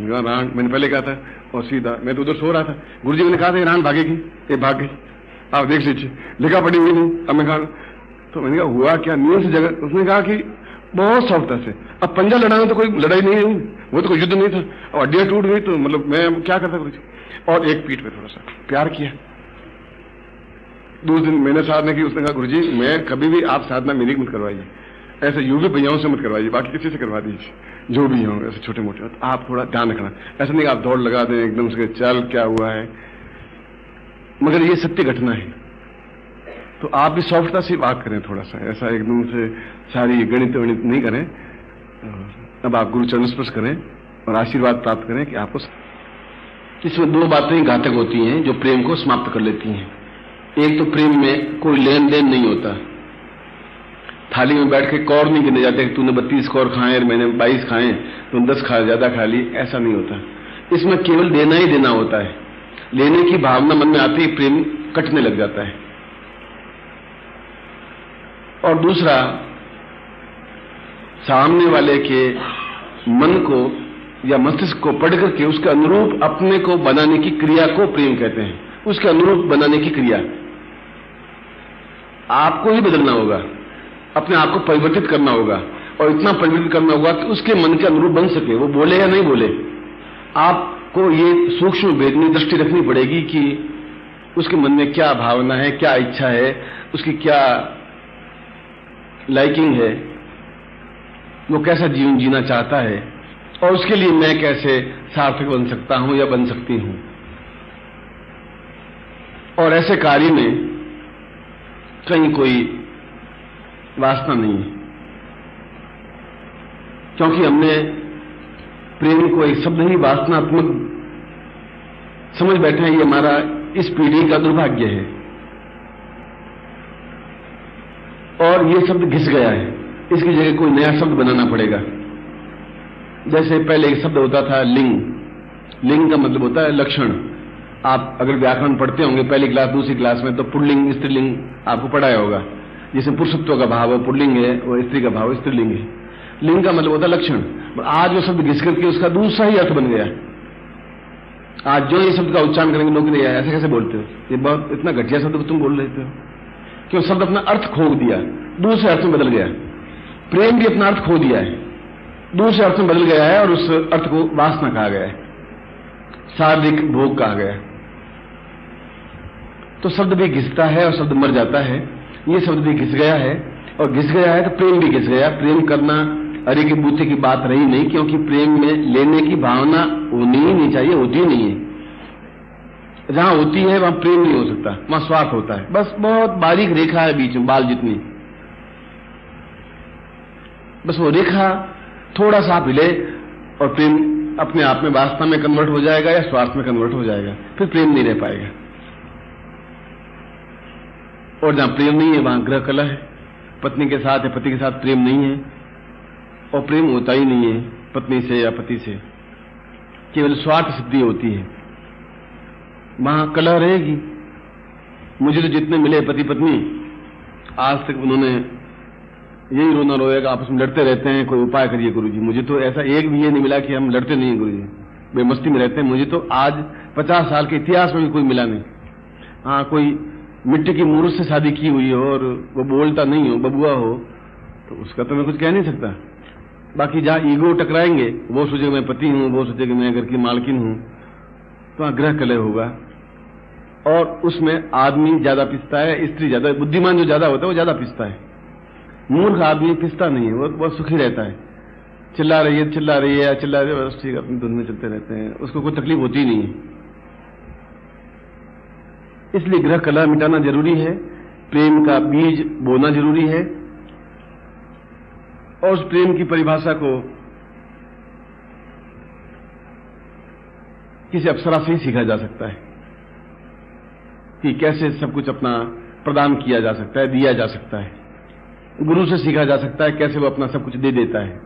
रान मैंने पहले कहा था, और सीधा मैं तो उधर सो रहा था, गुरु जी ने कहा था रान भागेगी, ये भाग गई, आप देख लीजिए, लिखा पड़ी हुई नहीं। अब मैं कहा, तो मैंने कहा हुआ क्या, नियम से जगह, उसने कहा कि बहुत सॉफ्टता से, अब पंजा लड़ाना तो कोई लड़ाई नहीं हुई, वो तो कोई युद्ध नहीं था, और हड्डियां टूट गई, तो मतलब मैं क्या करता गुरु जी, और एक पीठ पे थोड़ा सा प्यार किया। दूसरे दिन मैंने साधना की, उसने कहा गुरु जी मैं कभी भी आप साधना मेरी मत करवाइए, ऐसे यूपी भैयाओं से मत करवाइए, बाकी किसी से करवा दीजिए, जो भी हों ऐसे छोटे मोटे, तो आप थोड़ा ध्यान रखना, ऐसा नहीं आप दौड़ लगा दें एकदम से, चल क्या हुआ है, मगर ये सत्य घटना है, तो आप भी सॉफ्टता से बात करें थोड़ा सा, ऐसा एकदम से सारी गणित वणित नहीं करें। अब आप गुरु चरण स्पर्श करें और आशीर्वाद प्राप्त करें कि आपको। इसमें दो बातें घातक होती हैं जो प्रेम को समाप्त कर लेती हैं। एक तो प्रेम में कोई लेन देन नहीं होता, थाली में बैठ के कौर नहीं गिने जाते कि तूने 32 कौर खाए और मैंने 22 खाए, तुम 10 खा ज्यादा खा ली, ऐसा नहीं होता। इसमें केवल देना ही देना होता है, लेने की भावना मन में आती ही प्रेम कटने लग जाता है। और दूसरा, सामने वाले के मन को या मस्तिष्क को पढ़ करके उसके अनुरूप अपने को बनाने की क्रिया को प्रेम कहते हैं। उसके अनुरूप बनाने की क्रिया आपको ही बदलना होगा, अपने आप को परिवर्तित करना होगा, और इतना परिवर्तित करना होगा कि उसके मन के अनुरूप बन सके, वो बोले या नहीं बोले। आपको ये सूक्ष्म भेदनी दृष्टि रखनी पड़ेगी कि उसके मन में क्या भावना है, क्या इच्छा है, उसकी क्या लाइकिंग है, वो कैसा जीवन जीना चाहता है, और उसके लिए मैं कैसे सार्थक बन सकता हूं या बन सकती हूं। और ऐसे कार्य में कहीं कोई वासना नहीं है, क्योंकि हमने प्रेम को एक शब्द ही वासनात्मक समझ बैठे हैं, ये हमारा इस पीढ़ी का दुर्भाग्य है। और ये शब्द घिस गया है, इसकी जगह कोई नया शब्द बनाना पड़ेगा। जैसे पहले एक शब्द होता था लिंग। लिंग का मतलब होता है लक्षण। आप अगर व्याकरण पढ़ते होंगे पहली क्लास दूसरी क्लास में, तो पुल्लिंग स्त्रीलिंग आपको पढ़ाया होगा। जिसमें पुरुषत्व का भाव है पुल्लिंग है और स्त्री का भाव स्त्रीलिंग है। लिंग का मतलब होता है लक्षण। आज वो शब्द घिस करके उसका दूसरा ही अर्थ बन गया। आज जो ये शब्द का उच्चारण करेंगे लोग नहीं, ऐसे कैसे बोलते हो, ये बहुत इतना घटिया शब्द तुम बोल रहे थे। क्यों? शब्द अपना अर्थ खो दिया, दूसरे अर्थ में बदल गया। प्रेम भी अपना अर्थ खो दिया है, दूसरे अर्थ में बदल गया है, और उस अर्थ को वासना कहा गया है, शारीरिक भोग कहा गया है। तो शब्द भी घिसता है और शब्द मर जाता है। ये शब्द भी घिस गया है, और घिस गया है तो प्रेम भी घिस गया। प्रेम करना अरे की बूते की बात रही नहीं, क्योंकि प्रेम में लेने की भावना होनी ही नहीं चाहिए, होती ही नहीं है। जहां होती है वहां प्रेम नहीं हो सकता, वहां स्वार्थ होता है। बस बहुत बारीक रेखा है बीच में, बाल जितनी, बस वो रेखा थोड़ा सा आप हिले और प्रेम अपने आप में वास्तव में कन्वर्ट हो जाएगा या स्वार्थ में कन्वर्ट हो जाएगा, फिर प्रेम नहीं रह पाएगा। और जहां प्रेम नहीं है वहां ग्रह कलह है। पत्नी के साथ है, पति के साथ प्रेम नहीं है, और प्रेम होता ही नहीं है पत्नी से या पति से, केवल स्वार्थ सिद्धि होती है। वहां कलह रहेगी। मुझे तो जितने मिले पति पत्नी, आज तक उन्होंने यही रोना रोएगा, आपस में लड़ते रहते हैं, कोई उपाय करिए गुरुजी। मुझे तो ऐसा एक भी ये नहीं मिला कि हम लड़ते नहीं हैं गुरुजी, बेमस्ती में रहते हैं। मुझे तो आज 50 साल के इतिहास में भी कोई मिला नहीं। हाँ, कोई मिट्टी की मूर्त से शादी की हुई हो और वो बोलता नहीं हो, बबुआ हो, तो उसका तो मैं कुछ कह नहीं सकता। बाकी जहां ईगो टकराएंगे, वो सोचेगा मैं पति हूं, वो सोचेगा मैं घर की मालकिन हूं, तो वहां ग्रह कलह होगा। और उसमें आदमी ज्यादा पिसता है, स्त्री ज्यादा, बुद्धिमान जो ज्यादा होता है वो ज्यादा पिसता है। मूर्ख आदमी पिसता नहीं है, वो बहुत सुखी रहता है। चिल्ला रही है चिल्ला रही है चिल्ला रही है, बस ठीक, अपनी धुन में चलते रहते हैं, उसको कोई तकलीफ होती नहीं है। इसलिए ग्रह कलह मिटाना जरूरी है, प्रेम का बीज बोना जरूरी है। और उस प्रेम की परिभाषा को किसी अप्सरा से ही सीखा जा सकता है कि कैसे सब कुछ अपना प्रदान किया जा सकता है, दिया जा सकता है। गुरु से सीखा जा सकता है कैसे वो अपना सब कुछ दे देता है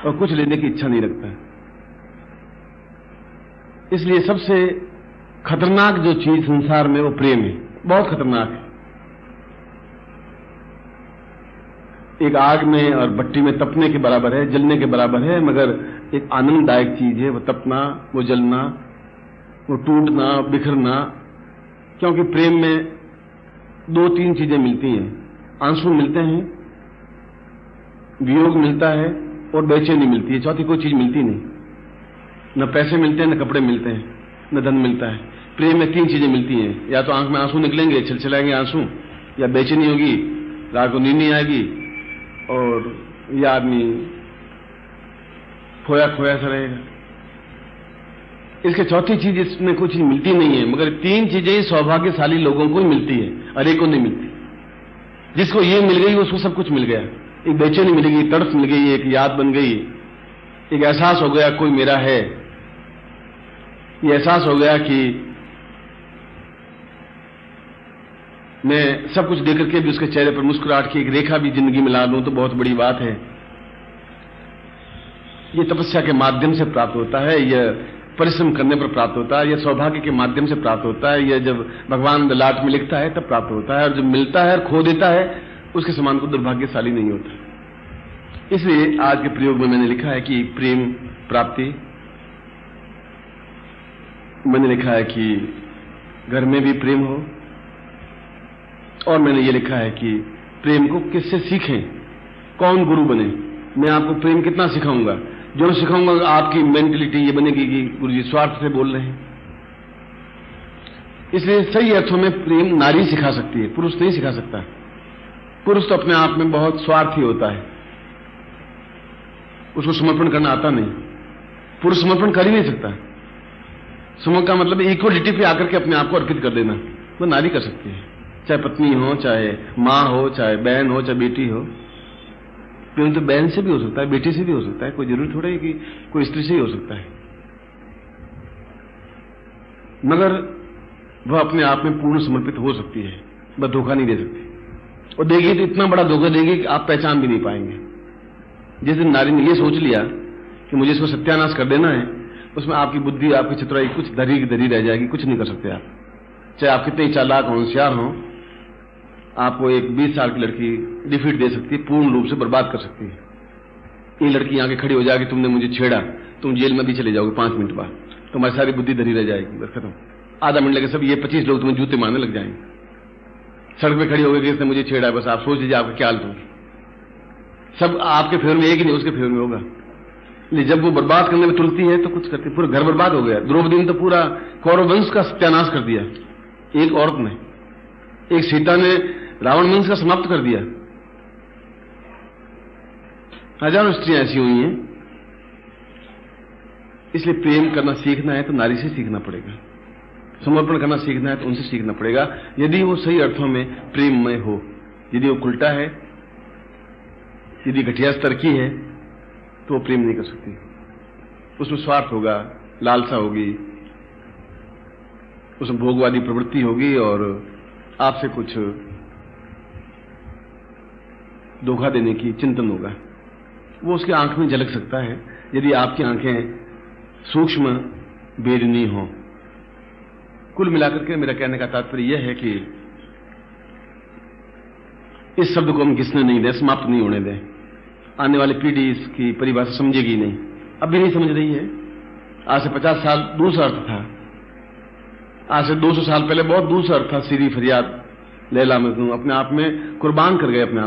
और कुछ लेने की इच्छा नहीं रखता है। इसलिए सबसे खतरनाक जो चीज संसार में वो प्रेम है, बहुत खतरनाक है। एक आग में और भट्टी में तपने के बराबर है, जलने के बराबर है, मगर एक आनंददायक चीज है वो तपना, वो जलना, वो टूटना, बिखरना। क्योंकि प्रेम में 2-3 चीजें मिलती हैं, आंसू मिलते हैं, वियोग मिलता है और बेचैनी मिलती है। चौथी कोई चीज मिलती नहीं, न पैसे मिलते हैं, न कपड़े मिलते हैं, न धन मिलता है। प्रेम में 3 चीजें मिलती हैं, या तो आंख में आंसू निकलेंगे, छिलछिलाएंगे आंसू, या बेचैनी होगी, रात को नींद नहीं आएगी, और यह आदमी खोया खोया सा रहेगा। इसके चौथी चीज इसमें कुछ मिलती नहीं है, मगर 3 चीजें सौभाग्यशाली लोगों को ही मिलती है, अरे को नहीं मिलती। जिसको ये मिल गई उसको सब कुछ मिल गया। एक बेचैनी मिल गई, तड़प मिल गई, एक याद बन गई, एक एहसास हो गया कोई मेरा है, ये एहसास हो गया कि मैं सब कुछ देकर के भी उसके चेहरे पर मुस्कुराहट की एक रेखा भी जिंदगी में ला लूं तो बहुत बड़ी बात है। ये तपस्या के माध्यम से प्राप्त होता है, यह परिश्रम करने पर प्राप्त होता है, यह सौभाग्य के माध्यम से प्राप्त होता है, यह जब भगवान ललाट में लिखता है तब प्राप्त होता है। और जब मिलता है और खो देता है उसके समान को दुर्भाग्यशाली नहीं होता। इसलिए आज के प्रयोग में मैंने लिखा है कि प्रेम प्राप्ति, मैंने लिखा है कि घर में भी प्रेम हो, और मैंने ये लिखा है कि प्रेम को किससे सीखें, कौन गुरु बने। मैं आपको प्रेम कितना सिखाऊंगा, जो सिखाऊंगा आपकी मेंटलिटी ये बनेगी कि गुरु जी स्वार्थ से बोल रहे हैं। इसलिए सही अर्थों में प्रेम नारी सिखा सकती है, पुरुष नहीं सिखा सकता। पुरुष तो अपने आप में बहुत स्वार्थी होता है, उसको समर्पण करना आता नहीं। पुरुष समर्पण कर ही नहीं सकता। समर्पण का मतलब इक्वलिटी पे आकर के अपने आप को अर्पित कर देना, वो नारी कर सकती है। चाहे पत्नी हो, चाहे मां हो, चाहे बहन हो, चाहे बेटी हो। प्रेम तो बहन से भी हो सकता है, बेटी से भी हो सकता है, कोई जरूरी थोड़ा है कि कोई स्त्री से ही हो सकता है। मगर वह अपने आप में पूर्ण समर्पित हो सकती है, वह धोखा नहीं दे सकती। और देगी तो इतना बड़ा धोखा देगी कि आप पहचान भी नहीं पाएंगे। जिस दिन नारी ने यह सोच लिया कि मुझे इसको सत्यानाश कर देना है, उसमें आपकी बुद्धि, आपकी चतुराई कुछ धरी की धरी रह जाएगी, कुछ नहीं कर सकते आप। चाहे आप कितने चालाक हो, होशियार हो, आपको एक 20 साल की लड़की डिफीट दे सकती है, पूर्ण रूप से बर्बाद कर सकती है। ये लड़की आके खड़ी हो जाएगी, तुमने मुझे छेड़ा, तुम जेल में भी चले जाओगे 5 मिनट बाद, तुम्हारी सारी बुद्धि धरी रह जाएगी, बस खत्म। आधा मिनट लगे सब ये 25 लोग तुम्हें जूते मारने लग जाएंगे। सड़क पे खड़ी हो गई कि इसने मुझे छेड़ा है, बस आप सोच लीजिए आपका क्या हाल होगी। सब आपके फेवर में, एक ही नहीं उसके फेवर में होगा। लेकिन जब वो बर्बाद करने में तुलती है तो कुछ करती, पूरा घर बर्बाद हो गया। द्रौपदी ने तो पूरा कौरव वंश का सत्यानाश कर दिया एक औरत ने। एक सीता ने रावण वंश का समाप्त कर दिया। हजारों स्त्रियां ऐसी हुई हैं। इसलिए प्रेम करना सीखना है तो नारी से सीखना पड़ेगा, समर्पण करना सीखना है तो उनसे सीखना पड़ेगा, यदि वो सही अर्थों में प्रेममय हो। यदि वो उल्टा है, यदि घटिया स्तर की है, तो वो प्रेम नहीं कर सकती। उसमें स्वार्थ होगा, लालसा होगी, उसमें भोगवादी प्रवृत्ति होगी और आपसे कुछ धोखा देने की चिंतन होगा। वो उसकी आंख में झलक सकता है यदि आपकी आंखें सूक्ष्म बेदनी हो। कुल मिलाकर के मेरा कहने का तात्पर्य यह है कि इस शब्द को हम घिसने नहीं दें, समाप्त नहीं होने दें। आने वाली पीढ़ी इसकी परिभाषा समझेगी नहीं, अब भी नहीं समझ रही है। आज से 50 साल दूसरा अर्थ था, आज से 200 साल पहले बहुत दूसरा अर्थ था। सीरी फरियाद लैला मजनू अपने आप में कुर्बान कर गए, अपने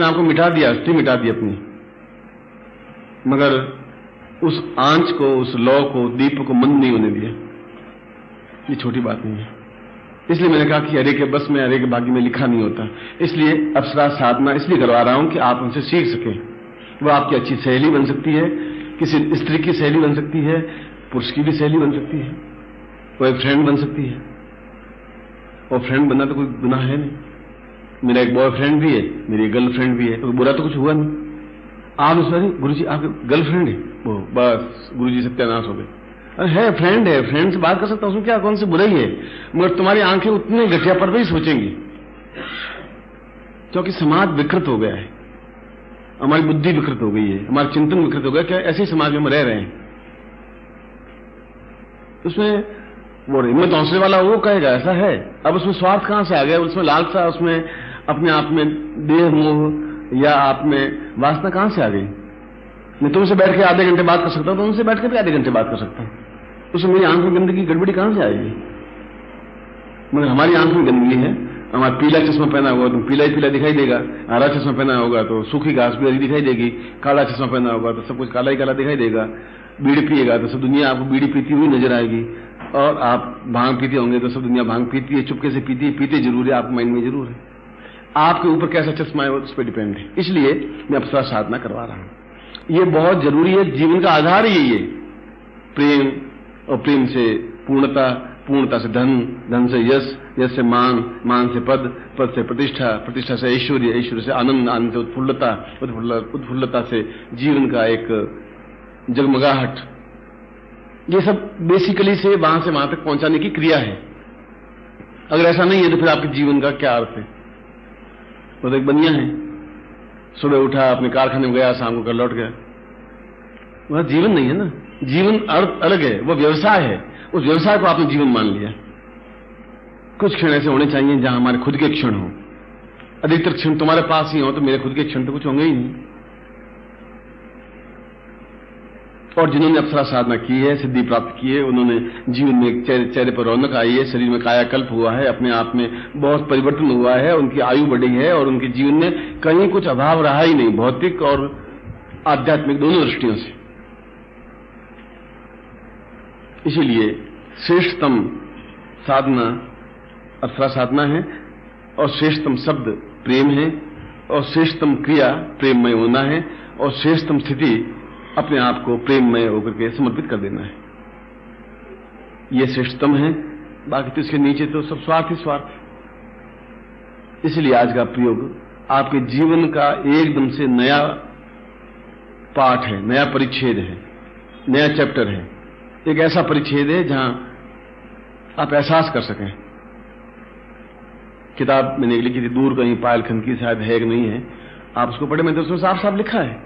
आप को मिटा दिया, अस्थि मिटा दी अपनी, मगर उस आंच को, उस लौ को, दीप को मंद नहीं होने दिया। ये छोटी बात नहीं है। इसलिए मैंने कहा कि हरे के बस में, हरे के भाग्य में लिखा नहीं होता। इसलिए अप्सरा साधना इसलिए करवा रहा हूं कि आप उनसे सीख सकें। वो आपकी अच्छी सहेली बन सकती है, किसी स्त्री की सहेली बन सकती है, पुरुष की भी सहेली बन सकती है, वो एक फ्रेंड बन सकती है। और फ्रेंड बनना तो कोई गुनाह है नहीं। मेरा एक बॉयफ्रेंड भी है, मेरी गर्लफ्रेंड भी है, तो बुरा तो कुछ हुआ नहीं। आप सॉरी गुरुजी आपके गर्लफ्रेंड है, वो बस गुरुजी सत्यानाश हो गए। अरे है, फ्रेंड से बात कर सकता हूं, उसमें क्या, कौन सी बुराई है। मगर तुम्हारी आंखें उतने घटिया पर भी सोचेंगी, क्योंकि समाज विकृत हो गया है, हमारी बुद्धि विकृत हो गई है, हमारा चिंतन विकृत हो गया। क्या ऐसे समाज में हम रह रहे हैं। उसमें वो हिम्मत हौसले वाला वो कहेगा ऐसा है। अब उसमें स्वार्थ कहां से आ गया, उसमें लालसा, उसमें अपने आप में देह मोह या आप में वासना कहां से आ गई। मैं तुमसे बैठ के आधे घंटे बात कर सकता हूं, तो उनसे बैठ के भी आधे घंटे बात कर सकता हूं। उसमें मेरी आंख में गंदगी गड़बड़ी कहां से आएगी। मगर हमारी आंख में गंदगी है। हमारा पीला चश्मा पहना होगा तो पीला ही पीला दिखाई देगा, हरा चश्मा पहना होगा तो सूखी घास भी हरी दिखाई देगी, काला चश्मा पहना होगा तो सब कुछ काला ही काला दिखाई देगा। बीड़ी पिएगा तो सब दुनिया आपको बीड़ी पीती हुई नजर आएगी, और आप भांग पीते होंगे तो सब दुनिया भांग पीती है, चुपके से पीती है, पीते जरूर है, आपके माइंड में जरूर है। आपके ऊपर कैसा चश्मा है वो उस पर डिपेंड है। इसलिए मैं अप्सरा साधना करवा रहा हूं। ये बहुत जरूरी है, जीवन का आधार ही ये प्रेम, और प्रेम से पूर्णता, पूर्णता से धन, धन से यश, यश से मान, मान से पद, पद से प्रतिष्ठा, प्रतिष्ठा से ऐश्वर्य, ऐश्वर्य से आनंद, आनंद से उत्फुल्लता, उत्फुल्लता से जीवन का एक जगमगाहट। ये सब बेसिकली से वहां तक पहुंचाने की क्रिया है। अगर ऐसा नहीं है तो फिर आपके जीवन का क्या अर्थ है। वो तो एक बनिया है, सुबह उठा, अपने कारखाने में गया, शाम को घर लौट गया। वह जीवन नहीं है ना। जीवन अर्थ अलग है, वो व्यवसाय है। उस व्यवसाय को आपने जीवन मान लिया। कुछ क्षण ऐसे होने चाहिए जहां हमारे खुद के क्षण हो। अधिकतर क्षण तुम्हारे पास ही हो तो मेरे खुद के क्षण तो कुछ होंगे ही नहीं। और जिन्होंने अप्सरा साधना की है, सिद्धि प्राप्त की है, उन्होंने जीवन में चेहरे पर रौनक आई है, शरीर में कायाकल्प हुआ है, अपने आप में बहुत परिवर्तन हुआ है, उनकी आयु बढ़ी है और उनके जीवन में कहीं कुछ अभाव रहा ही नहीं, भौतिक और आध्यात्मिक दोनों दृष्टियों से। इसीलिए श्रेष्ठतम साधना अप्सरा साधना है, और श्रेष्ठतम शब्द प्रेम है, और श्रेष्ठतम क्रिया प्रेममय होना है, और श्रेष्ठतम स्थिति अपने आप को प्रेममय होकर के समर्पित कर देना है। यह श्रेष्ठतम है। बाकी तो इसके नीचे तो सब स्वार्थ ही स्वार्थ। इसलिए आज का प्रयोग आपके जीवन का एकदम से नया पाठ है, नया परिच्छेद है, नया चैप्टर है। एक ऐसा परिच्छेद है जहां आप एहसास कर सकें। किताब मैंने लिखी थी, दूर कहीं पायल खंड की, शायद है कि नहीं है, आप उसको पढ़े, मैंने तो उसमें साफ साफ लिखा है।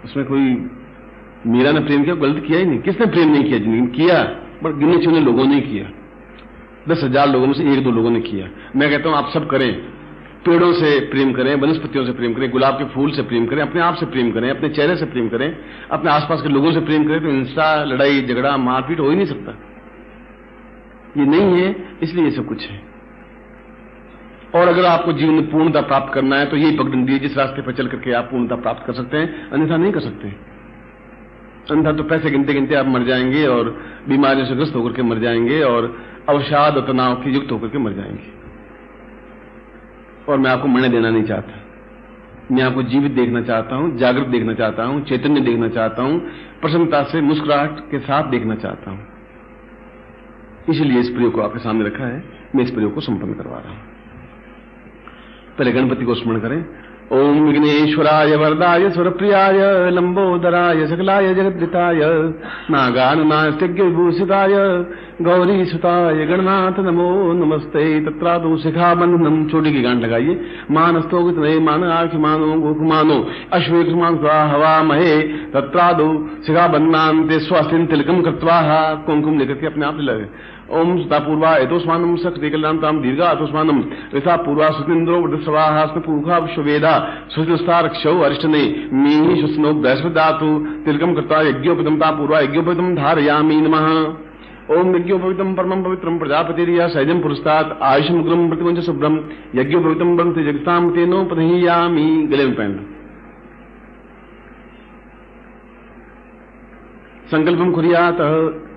उसमें कोई मीरा ने प्रेम किया, गलत किया ही नहीं। किसने प्रेम नहीं किया जिंदगी में? किया, पर गिने चुने लोगों ने किया। 10,000 लोगों में से 1-2 लोगों ने किया। मैं कहता हूं आप सब करें, पेड़ों से प्रेम करें, वनस्पतियों से प्रेम करें, गुलाब के फूल से प्रेम करें, अपने आप से प्रेम करें, अपने चेहरे से प्रेम करें, अपने आसपास के लोगों से प्रेम करें, तो हिंसा, लड़ाई झगड़ा, मारपीट हो ही नहीं सकता। ये नहीं है, इसलिए ये सब कुछ है। और अगर आपको जीवन में पूर्णता प्राप्त करना है तो यही पगडंडी है जिस रास्ते पर चल करके आप पूर्णता प्राप्त कर सकते हैं, अन्यथा नहीं कर सकते। अन्यथा तो पैसे गिनते गिनते आप मर जाएंगे और बीमारियों से ग्रस्त होकर के मर जाएंगे और अवसाद और तनाव की युक्त होकर के मर जाएंगे। और मैं आपको मरने देना नहीं चाहता, मैं आपको जीवित देखना चाहता हूं, जागृत देखना चाहता हूं, चैतन्य देखना चाहता हूं, प्रसन्नता से मुस्कुराहट के साथ देखना चाहता हूं। इसलिए इस प्रयोग को आपके सामने रखा है, मैं इस प्रयोग को संपन्न करवा रहा हूं। पहले गणपति को स्मरण करें। ओम विघ्नेश्वराय वरदाय स्वरप्रियाय लंबोदराय सकलाय जगद्दिताय नागानुनास्त्यज्ञ विभूषिताय गौरी सुताय गणनाथ नमो नमस्ते। तत्रादो शिखाबंधनम, छोटी की गांठ लगाइए। मानस्तोगित नये मान आखिमानो गोकुमानो अश्वेक्षमान हवा महे। तत्रादो शिखाबंधनान्ते स्वास्तिन तिलकम कृत्वा, कुमकुम लेकर के अपने आप लगे। ओम सुता पूर्वा एतोस्मानम सक्ति कल्याणताम दीर्घा अतोस्मानम ऋता पूर्वा सुतिन्द्रो वृद्धस्वाहा स्नपूखा विश्ववेदा सुस्तारक्षौ अरिष्टने मीहि शुस्नो बृहस्पतिदातु तिलकम कृत्वा यज्ञोपवितमता पूर्वा यज्ञोपवितम धारयामि नमः। ओम यज्ञोपवितम परमं पवित्रं प्रजापतिर्या सैजं पुरस्तात् आयुषम उग्रम प्रतिवंच शुभ्रम यज्ञोपवितम ब्रह्म जगताम तेनो पदहीयामि। गले में पहन। संकल्पम कुर्यात,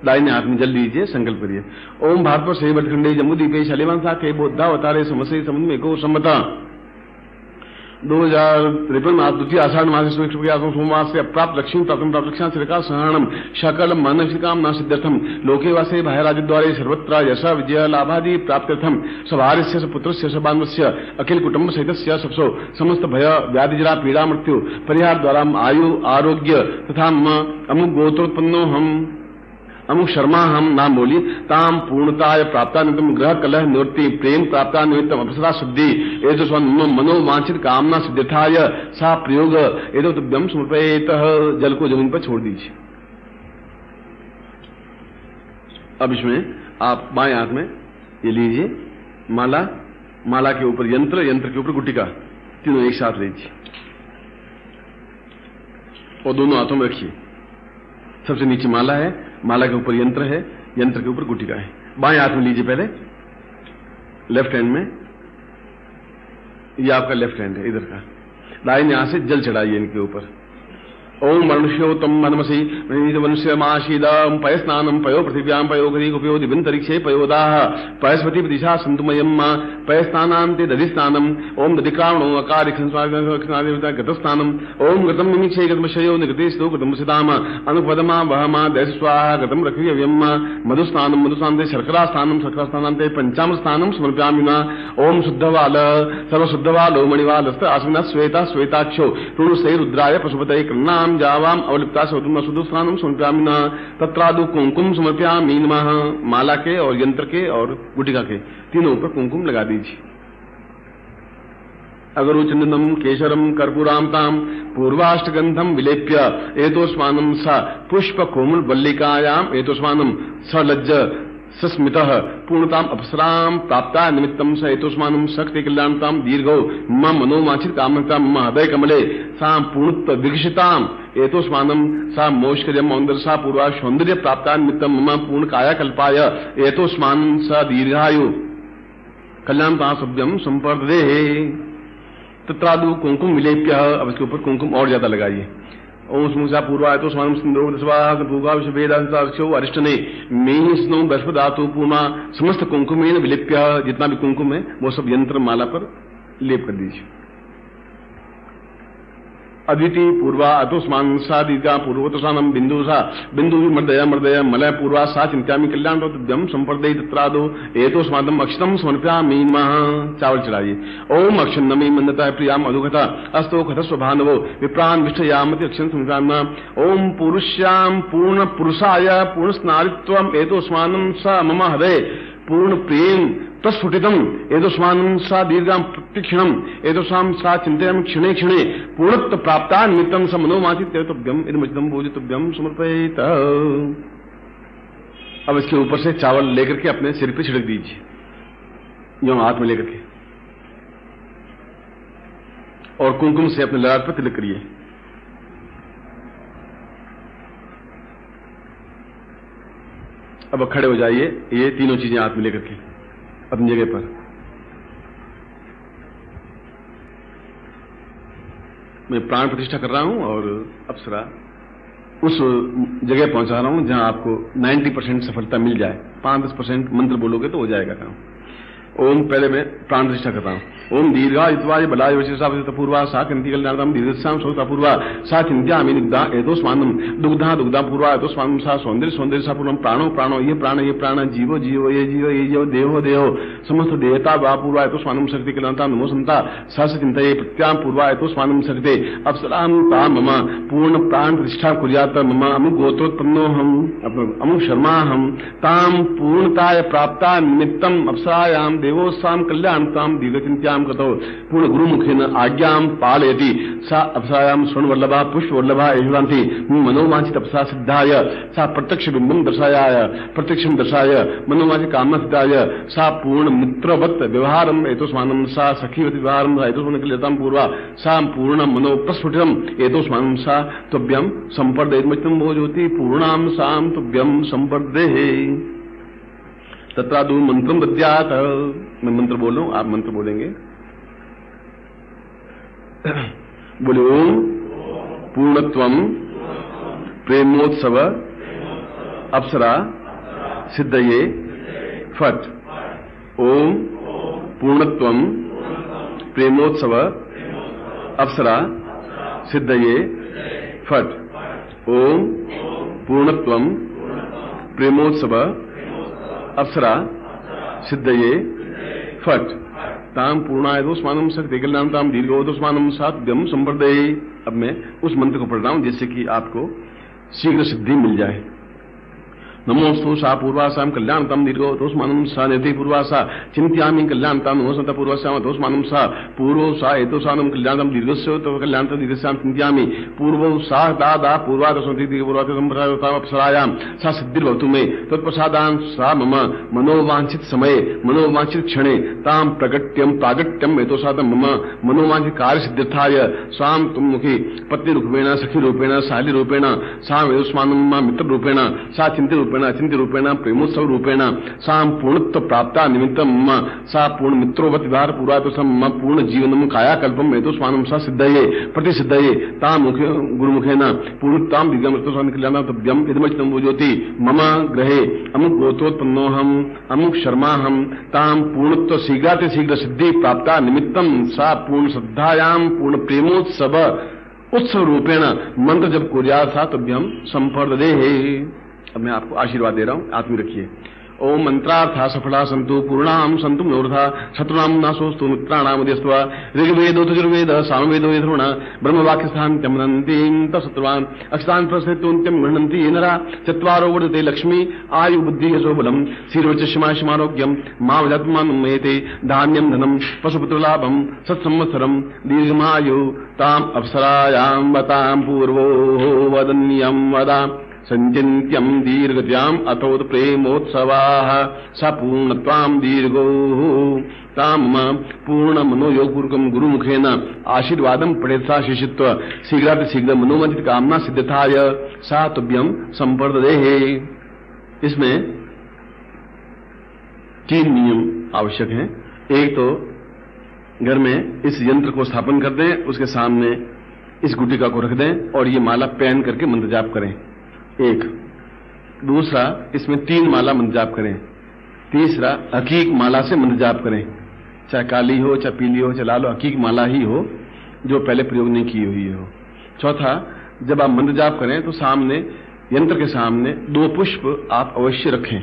दाहिने हाथ में जल लीजिए, संकल्प करिए। ओम भारत से बटखंडे जम्बूद्वीपे शैलेवंशा के बोधावतारे समसे समुद्र में को सम्मता 2053 मास द्वितीय आषाढ़ मास सोमवार से अप्राप्त लक्ष्मी प्राप्त लक्ष्या से विकास सहरणम शकलम मानव कामना सिद्ध्यर्थम लोके वासे भाई राजद्वारे सर्वत्र यश विजय लाभादि प्राप्त्यर्थम सभार्यस्य पुत्रस्य बान्धवस्य अखिल कुटुंब सहितस्य सबसो समस्त भय व्याधि जरा पीड़ा मृत्यु परिहार द्वारा आयु आरोग्य तथा अमुक गोत्रोत्पन्नो हम अमुक शर्मा हम नाम बोली ताम पूर्णताय प्राप्ता निमित्तम ग्रह कलह निवृत्ति प्रेम प्राप्ता निमित्तम अप्सरा शुद्धि एतो स्व मनोवांछित कामना सिद्धाय सा प्रयोग एतो तुभ्यम समर्पयेत। जल को जमीन पर छोड़ दीजिए। अब इसमें आप बाएं हाथ में ये लीजिए माला, माला के ऊपर यंत्र, यंत्र के ऊपर गुटिका, तीनों एक साथ लीजिए और दोनों हाथों में रखिए। सबसे नीचे माला है, माला के ऊपर यंत्र है, यंत्र के ऊपर गुटिका है। बाएं हाथ में लीजिए पहले, लेफ्ट हैंड में, ये आपका लेफ्ट हैंड है इधर का। दाहिने हाथ से जल चढ़ाइए इनके ऊपर। ओम मनुष्योत्तम मनमसी मनुष्य माशीदम पय स्नानम पयो पृथिव्याम पयो गरी गुपयो दिवंतरिक्षे पयोदाह पयस्पति दिशा संतुमयम पय स्नानांते दधि स्नानम ओम दधिकारणो अकारिक्षनादिगतस्नानम ओम गतम मिमिक्षे गतमशयो निगतेस्तो गतमसिदाम अनुपदमा वहमा दैस स्वाहा गतम रखव्यम मधुस्नानम मधुस्नान्ते शर्करा स्नानंते पंचाम स्नानम समर्पयामिना। ओम शुद्धवाल सर्वशुद्धवालो मणिवालस्त आसना श्वेता श्वेताक्षो पूर्णसे रुद्राय पशुपतये कृण्णाम जावाम अवलिप्ता सुदु स्नानम समर्पयामिना। तत्रादु कुमकुम समर्पयामि नमः। माला के और यंत्र के और गुटिका के तीनों ऊपर कुमकुम लगा दीजिए। अगरु चंदनम केशरम कर्पूरामताम पूर्वाष्टगंधम विलेप्य एतोस्मानम स पुष्प कोमल बल्लिकायाम एतोस्मानम सलज्ज सस्मितः पूर्णताम अप्सराम प्राप्ता निमित्तम स एतोस्मानम शक्ति कल्याणताम दीर्घो मम मनोवांछित कामता मम हृदय कमले साम पूर्णत्व विकसिताम एतोस्मानम सा मोष्कर्यम औंदर सा पूर्वा सौंदर्य प्राप्ता निमित्तम मम पूर्ण काया कल्पाय एतोस्मानम स दीर्घायु कल्याणता सभ्यम संपर्दे। तत्रादु कुमकुम विलेप्य, अब इसके ऊपर कुमकुम और ज्यादा लगाइए। ओम स्मुषा पूर्वा तो स्वाम सिंधुभूगा विषभेदाक्षो अरिष्टने में स्नो बृहस्पतिदातु पूर्णा समस्त कुमकुमेन विलिप्य, जितना भी कुमकुम है वो सब यंत्र माला पर लेप कर दीजिए। अदिति पूर्वा अतोस्मान सा दीर्घा पूर्वोत्सानम बिंदु सा बिंदु मर्दया मर्दया मलय पूर्वा सा चिंत्यामि कल्याण तुभ्यम संपर्दय तत्रादो एतोस्मादम अक्षतम समर्पयामि नमः। चावल चढ़ाइए। ओम अक्षन्नमी मंदता प्रियाम अधुगता अस्तो खतस्व भानवो विप्रान विष्ठयामति अक्षन संक्रामना। ओम पुरुष्याम पूर्ण पुरुषाय पूर्ण स्नारित्वम एतोस्मानं सा मम हृदय पूर्ण प्रेम प्रस्फुटितम एतोस्मानं सा दीर्घां प्रतिक्षणम एतोसां सा चिंतयामि क्षणे क्षणे पूर्णत्व प्राप्ता निमित्तं स मनोमाचित तुभ्यम इदमचितम भोजितुभ्यम समर्पयेत। अब इसके ऊपर से चावल लेकर के अपने सिर पे छिड़क दीजिए, यूं हाथ में लेकर के, और कुमकुम से अपने ललाट पर तिलक करिए। अब खड़े हो जाइए, ये तीनों चीजें हाथ में लेकर के अपनी जगह पर। मैं प्राण प्रतिष्ठा कर रहा हूं और अप्सरा उस जगह पहुंचा रहा हूं जहां आपको 90% सफलता मिल जाए। 5-10% मंत्र बोलोगे तो हो जाएगा काम। ओम पहले मैं प्राण प्रतिष्ठा करता हूं। ओम दीर्घायुत्वाय बलाय वशिषा पूर्वा सा कंति कल्याणम दीर्घस्याम सौता पूर्वा सा चिंत्यामि निग्धा एतोस्मानं दुग्धा दुग्धा पूर्वा एतोस्मानं सा सौंदर्य सौंदर्य सा पूर्वम प्राणो प्राणो ये प्राण जीवो जीवो ये जीवो देहो देहो समस्त देवता वा पूर्वा एतोस्मानं शक्ति कल्याणता नमो संता सा चिंतये प्रत्याम पूर्वा एतोस्मानं शक्ति अप्सरां ता मम पूर्ण प्राण प्रतिष्ठा कुर्यात् मम अमुक गोत्रोत्पन्नोऽहम् अमुक शर्माहम् तां पूर्णताय प्राप्ता निमित्तम् अप्सरायां देवोस्सां कल्याणतां दीर्घचिन्त्यां कतो पूर्ण गुरुमुखेन आज्ञां पालयति सा अप्सरायां स्वर्णवल्लभा पुष्पवल्लभा एवान्ति मनोवांछित अप्सरा सिद्धाय सा प्रत्यक्ष बिंबं दर्शायाय प्रत्यक्षं दर्शाय मनोवांछित कामना सिद्धाय सा पूर्ण मित्रवत् व्यवहारम् एतोस्मानं सा सखीवत् व्यवहारम् एतोस्मानं कल्याणतां पूर्वा सा पूर्ण मनो प्रस्फुटितम् एतोस्मानं सा तुभ्यं संपर्दयितुं भोजोति पूर्णां सां तुभ्यं संपर्देः। तत्रादु मंत्रम दद्यात्। मैं मंत्र बोलूं, आप मंत्र बोलेंगे। बोले ओम पूर्णत्वम प्रेमोत्सव अप्सरा सिद्धये फट। ओम पूर्णत्वम प्रेमोत्सव अप्सरा सिद्धये फट। ओम पूर्णत्वम प्रेमोत्सव अप्सरा सिद्धये फट। ताम पूर्णायतोस्मानं शक्ति कल्याणतां दीर्घोतोस्मानं साध्यम संवर्धये। अब मैं उस मंत्र को पढ़ रहा हूं जिससे कि आपको शीघ्र सिद्धि मिल जाए। नमोस्तु सा पूर्वासां कल्याणतां दीर्घोतोस्मानं सा नेति पूर्वासा चिंत्यामि कल्याणतां नमोस्तु पूर्वासां तोस्मानं सा पूर्वो सा एतोसानं कल्याणतां दीर्घस्य तो कल्याणतां दीर्घस्यां चिंत्यामि पूर्वो सा दादा पूर्वादसंति पूर्वादसंप्रसादां अप्सरायां सा सिद्धिर्भवतु मे तत्प्रसादान् सा मम मनोवांछित समये मनोवांछित क्षणे तां प्रगट्यं प्रागट्यं एतोसादं मम मनोवांछित कार्य सिद्ध्यर्थाय सां तुमुखी पत्नी रूपेण सखी रूपेण साली रूपेण सा एतोस्मानं मित्र रूपेण सा चिंत्य चिंत्य रूपेण प्रेमोत्सव रूपेण सा पूर्णत्व प्राप्ता निमित्तम सा पूर्ण मित्रोवत व्यवहार पूरा तो मम पूर्ण जीवनम कायाकल्पम एतोस्मानं सा सिद्धये प्रतिसिद्धये तां गुरुमुखेन पूर्णतां दीर्घमृतोस्मानं कल्याणतुभ्यम् इदमचितं भोजोति मम गृहे अमुक गोत्रोत्पन्नोऽहम् अमुक शर्माहम् तां पूर्णत्व शीघ्रातिशीघ्र सिद्धि प्राप्ता निमित्तं सा पूर्ण श्रद्धायां पूर्ण प्रेमोत्सव उत्सव रूपेण मंत्र जब कुर्यात् सा तुभ्यं संपर्ददेः। अब मैं आपको आशीर्वाद दे रहा हूं, आप भी रखिए। ओम मंत्रार्था सफला संतु पूर्णाम संतु मनोरथा शत्रुनाम नाशोस्तु मित्राणामध्यस्त्वा ऋग्वेदो यजुर्वेद सामवेदो यथुर्वण ब्रह्मवाक्यस्थान त्यमनन्तीं तत्सत्वान् अक्षतान् प्रस्थेतुन्त्यं गृह्णन्ति ये नरा चत्वारो वर्धते लक्ष्मी आयु बुद्धि यशो बलम् शीर्वचक्षमाशमारोग्यम् मामजात्मानुमेते धान्यं धनं पशुपुत्रलाभं सत्संवत्सरं दीर्घमायु ताम् अप्सरायां वतां पूर्वो वदन्यं वदा संचिन्त्यं दीर्घत्याम् अथोत प्रेमोत्सवाः स पूर्णत्वां दीर्घो ताम पूर्ण मनोयोगपूर्वकं गुरुमुखेन आशीर्वादं पठेत्सा शिष्यत्व शीघ्रातिशीघ्र मनोमंचित कामना सिद्धताय सा तुभ्यं संपर्ददेः। इसमें 3 नियम आवश्यक हैं। एक तो घर में इस यंत्र को स्थापन कर दें, उसके सामने इस गुटिका को रख दें और ये माला पहन करके मंत्र जाप करें। एक दूसरा, इसमें 3 माला मंत्र जाप करें। तीसरा, हकीक माला से मंत्र जाप करें, चाहे काली हो, चाहे पीली हो, चाहे लाल हो, हकीक माला ही हो जो पहले प्रयोग नहीं की हुई हो। चौथा, जब आप मंत्र जाप करें तो सामने, यंत्र के सामने 2 पुष्प आप अवश्य रखें।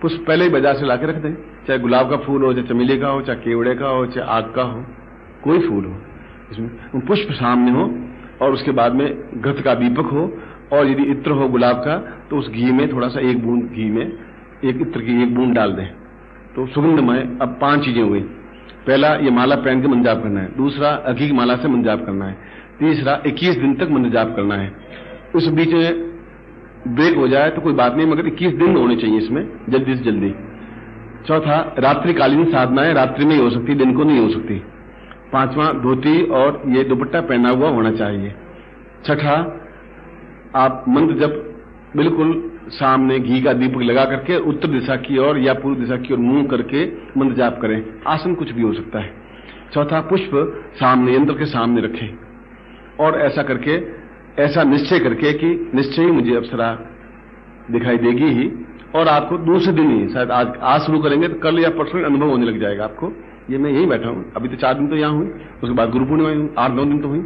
पुष्प पहले ही बाजार से लाके रख दें, चाहे गुलाब का फूल हो, चाहे चमेली का हो, चाहे केवड़े का हो, चाहे आग का हो, कोई फूल हो, इसमें पुष्प सामने हो, और उसके बाद में घृत का दीपक हो, और यदि इत्र हो गुलाब का तो उस घी में थोड़ा सा, 1 बूंद घी में एक इत्र की 1 बूंद डाल दें, तो सुगंधमय। अब 5 चीजें हो गई। पहला, ये माला पहन के मंत्र जाप करना है। दूसरा, अघी की माला से मंत्र जाप करना है। तीसरा, 21 दिन तक मंत्र जाप करना है। उस बीच में ब्रेक हो जाए तो कोई बात नहीं, मगर 21 दिन होने चाहिए इसमें, जल्दी से जल्दी। चौथा, रात्रिकालीन साधनाएं रात्रि में ही हो सकती, दिन को नहीं हो सकती। पांचवा, धोती और ये दुपट्टा पहना हुआ होना चाहिए। छठा, आप मंत्र जब बिल्कुल सामने घी का दीपक लगा करके उत्तर दिशा की ओर या पूर्व दिशा की ओर मुंह करके मंत्र जाप करें। आसन कुछ भी हो सकता है। चौथा, पुष्प सामने, यंत्र के सामने रखें, और ऐसा करके, ऐसा निश्चय करके कि निश्चय ही मुझे अप्सरा दिखाई देगी ही, और आपको दूसरे दिन ही, शायद आज शुरू करेंगे तो कल या परसों अनुभव होने लग जाएगा आपको। ये मैं यही बैठा हूं, अभी तो 4 दिन तो यहां हुई, उसके बाद गुरु पूर्णिमा हुई, 8-9 दिन तो हुई।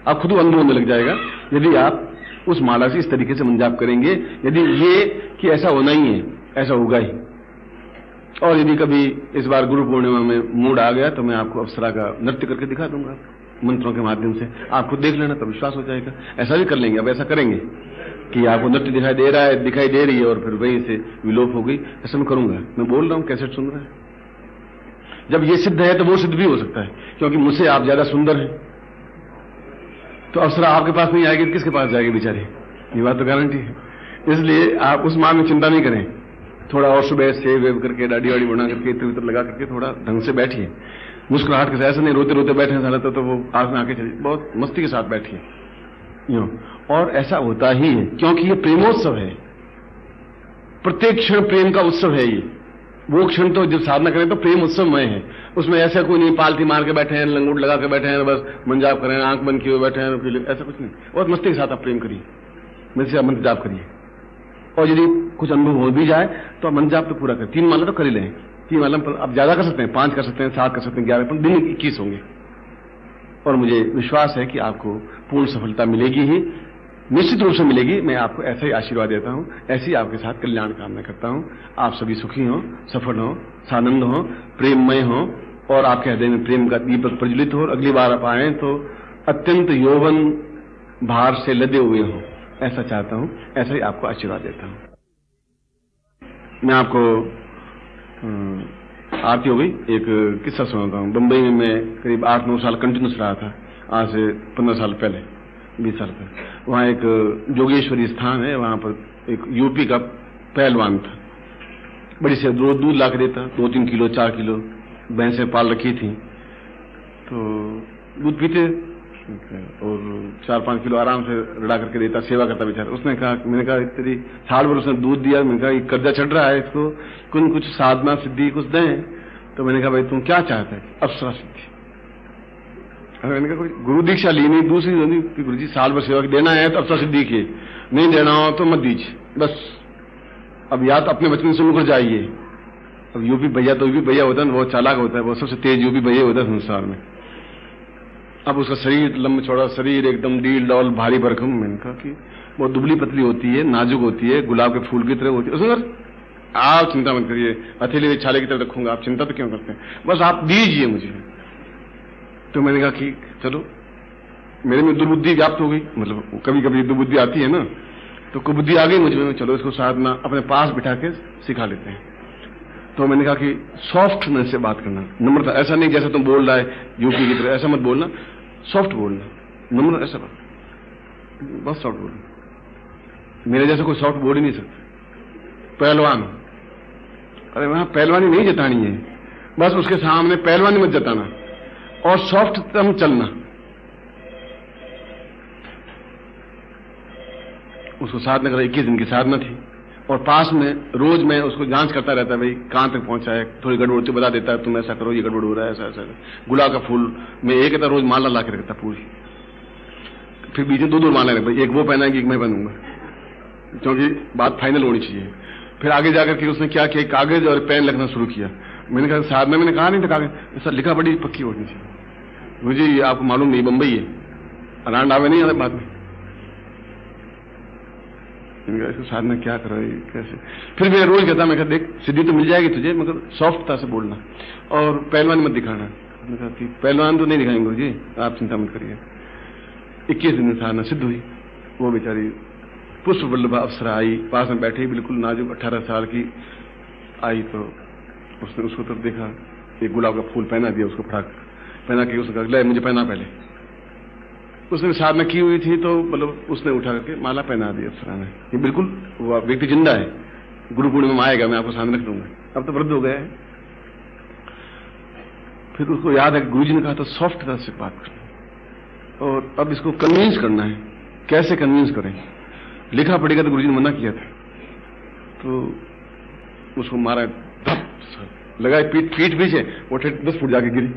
अब खुद अनुभव होने लग जाएगा यदि आप उस माला से इस तरीके से मंत्र जाप करेंगे। यदि ये कि ऐसा होना ही है, ऐसा होगा ही। और यदि कभी इस बार गुरु पूर्णिमा में मूड आ गया तो मैं आपको अप्सरा का नृत्य करके दिखा दूंगा मंत्रों के माध्यम से, आप खुद देख लेना, तब विश्वास हो जाएगा। ऐसा भी कर लेंगे, अब ऐसा करेंगे कि आपको नृत्य दिखाई दे रहा है, दिखाई दे रही है, और फिर वहीं से विलोप हो गई। ऐसा मैं करूंगा, मैं बोल रहा हूं, कैसेट सुन रहा है। जब ये सिद्ध है तो वो सिद्ध भी हो सकता है, क्योंकि मुझसे आप ज्यादा सुंदर हैं, तो अप्सरा आपके पास नहीं आएगी, किसके पास जाएगी बेचारी, ये बात तो गारंटी है। इसलिए आप उस मां में चिंता नहीं करें। थोड़ा और सुबह सेव वेव करके, दाढ़ी वाड़ी बना करके, इत्र वित्र लगा करके थोड़ा ढंग से बैठिए, मुस्कुराहट के साथ। ऐसा नहीं रोते रोते बैठे सारा तो वो आंख में आके चली, बहुत मस्ती के साथ बैठिए यूं। और ऐसा होता ही है, क्योंकि ये प्रेमोत्सव है, प्रत्येक क्षण प्रेम का उत्सव है ये। वो क्षण तो जब साधना करें तो प्रेम उत्सवमय है, उसमें ऐसा कोई नहीं पालथी मार के बैठे हैं, लंगोट लगा के बैठे हैं, बस मंत्र जाप करें, आंख बंद किए हुए बैठे हैं, ऐसा कुछ नहीं। बहुत मस्ती के साथ आप प्रेम करिए, मेरे से मंत्र जाप करिए। और यदि कुछ अनुभव हो भी जाए तो आप मंत्र जाप तो पूरा करें। 3 माला तो कर ही लें, 3 माला आप ज्यादा कर सकते हैं, 5 कर सकते हैं, 7 कर सकते हैं, 11, दिन 21 होंगे। और मुझे विश्वास है कि आपको पूर्ण सफलता मिलेगी ही, निश्चित रूप से मिलेगी। मैं आपको ऐसा ही आशीर्वाद देता हूं, ऐसी आपके साथ कल्याण कामना करता हूं। आप सभी सुखी हो, सफल हो, सानंद हो, प्रेममय हो, और आपके हृदय में प्रेम का दीपक प्रज्वलित हो, और अगली बार आप आए तो अत्यंत यौवन भार से लदे हुए हो, ऐसा चाहता हूं। ऐसा ही आपको आशीर्वाद देता हूं। मैं आपको आरती हो गई, एक किस्सा सुनाता हूं। बंबई में मैं करीब 8-9 साल कंटिन्यूस रहा था, आज से 15 साल पहले, 20 साल पहले। वहां एक जोगेश्वरी स्थान है, वहां पर एक यूपी का पहलवान था, बड़ी से दूध ला के देता, 2-3 किलो 4 किलो भैंसें पाल रखी थी, तो दूध पीते और 4-5 किलो आराम से रड़ा करके देता, सेवा करता बेचारा। उसने कहा, मैंने कहा तेरी 60 वर्ष उसने दूध दिया, मैंने कहा कर्जा चढ़ रहा है इसको, कुछ साधना सिद्धि कुछ दें। तो मैंने कहा भाई तुम क्या चाहते हैं? अप्सरा सिद्धि। मैंने कहा कोई गुरु दीक्षा ली नहीं, दूसरी कि गुरु जी 60 वर्ष सेवा देना है तो अप्सरा सिद्धि की, नहीं देना हो तो मत दीजिए बस। अब या तो अपने बचपन से मुकर जाइए। अब यूपी भैया तो यूपी भैया होता है, बहुत चालाक होता है, वो सबसे तेज यूपी भैया होता है संसार में। अब उसका शरीर लंबा चौड़ा शरीर, एकदम डील डॉल भारी भरकम। मैंने कहा कि बहुत दुबली पतली होती है, नाजुक होती है, गुलाब के फूल की तरह होती है। उसने आप चिंता मत करिए, हथेली छाले की तरह रखूंगा, आप चिंता तो क्यों करते हैं, बस आप दीजिए मुझे। तो मैंने कहा कि चलो, मेरे में दुर्बुद्धि व्याप्त हो गई, मतलब कभी कभी दुर्बुद्धि आती है ना, तो कुबुद्धि आ गई मुझ में, चलो इसको साधना अपने पास बिठा के सिखा लेते हैं। तो मैंने कहा कि सॉफ्टनेस से बात करना, नम्रता, ऐसा नहीं जैसा तुम बोल रहा है यूपी की तरह, ऐसा मत बोलना, सॉफ्ट बोलना, नम्र, ऐसा बात, बहुत सॉफ्ट बोलना। मेरे जैसा कोई सॉफ्ट बोल ही नहीं सकता। पहलवान, अरे वहां पहलवानी नहीं जतानी है, बस उसके सामने पहलवानी मत जताना और सॉफ्ट तम चलना। उसको साधना कर 21 दिन की साधना थी, और पास में रोज मैं उसको जांच करता रहता, भाई कहां तक पहुंचा है, थोड़ी गड़बड़ तो बता देता है, तुम ऐसा करो, ये गड़बड़ हो रहा है, ऐसा ऐसा। गुलाब का फूल मैं एक रोज माला ला के रखता पूरी, फिर बीच में 2-2 माला रखता, एक वो पहनाएगी, एक मैं पहनूंगा, क्योंकि बात फाइनल होनी चाहिए। फिर आगे जाकर के उसने क्या किया, कागज और पेन लिखना शुरू किया। मैंने कहा साधना मैंने कहा नहीं था कागज, ऐसा लिखा बड़ी पक्की होनी चाहिए। मुझे आपको मालूम नहीं, बंबई है, रांड आवे नहीं आते बाद में। इसको साधना क्या करो कैसे। फिर मैं रोज कहता, मैं कहता देख सिद्धि तो मिल जाएगी तुझे, मगर सॉफ्टता से बोलना और पहलवान मत दिखाना। पहलवान तो नहीं दिखाएंगे गुरु जी, आप चिंता मत करिए। 21 दिन साधना सिद्ध हुई। वो बेचारी पुष्प वल्लभा अप्सरा आई, पास में बैठी बिल्कुल नाजुक 18 साल की आई, तो उसने उसको तो देखा, एक गुलाब का फूल पहना दिया उसको, फटाक पहना के उसने कहा ले मुझे पहना पहले। उसने साधना की हुई थी तो मतलब उसने उठा करके माला पहना दी अप्सरा ने। ये बिल्कुल वो व्यक्ति जिंदा है, गुरु पूर्णिमा में आएगा, मैं आपको सामने रख दूंगा। अब तो वृद्ध हो गया है। फिर उसको याद है कि गुरु जी ने कहा था सॉफ्टता से बात करना, और अब इसको कन्विंस करना है। कैसे कन्विंस करें, लिखा पड़ेगा तो गुरु जी ने मना किया था। तो उसको मारा, लगाए पीठ पीछे, वो 10 फुट जाके गिरी।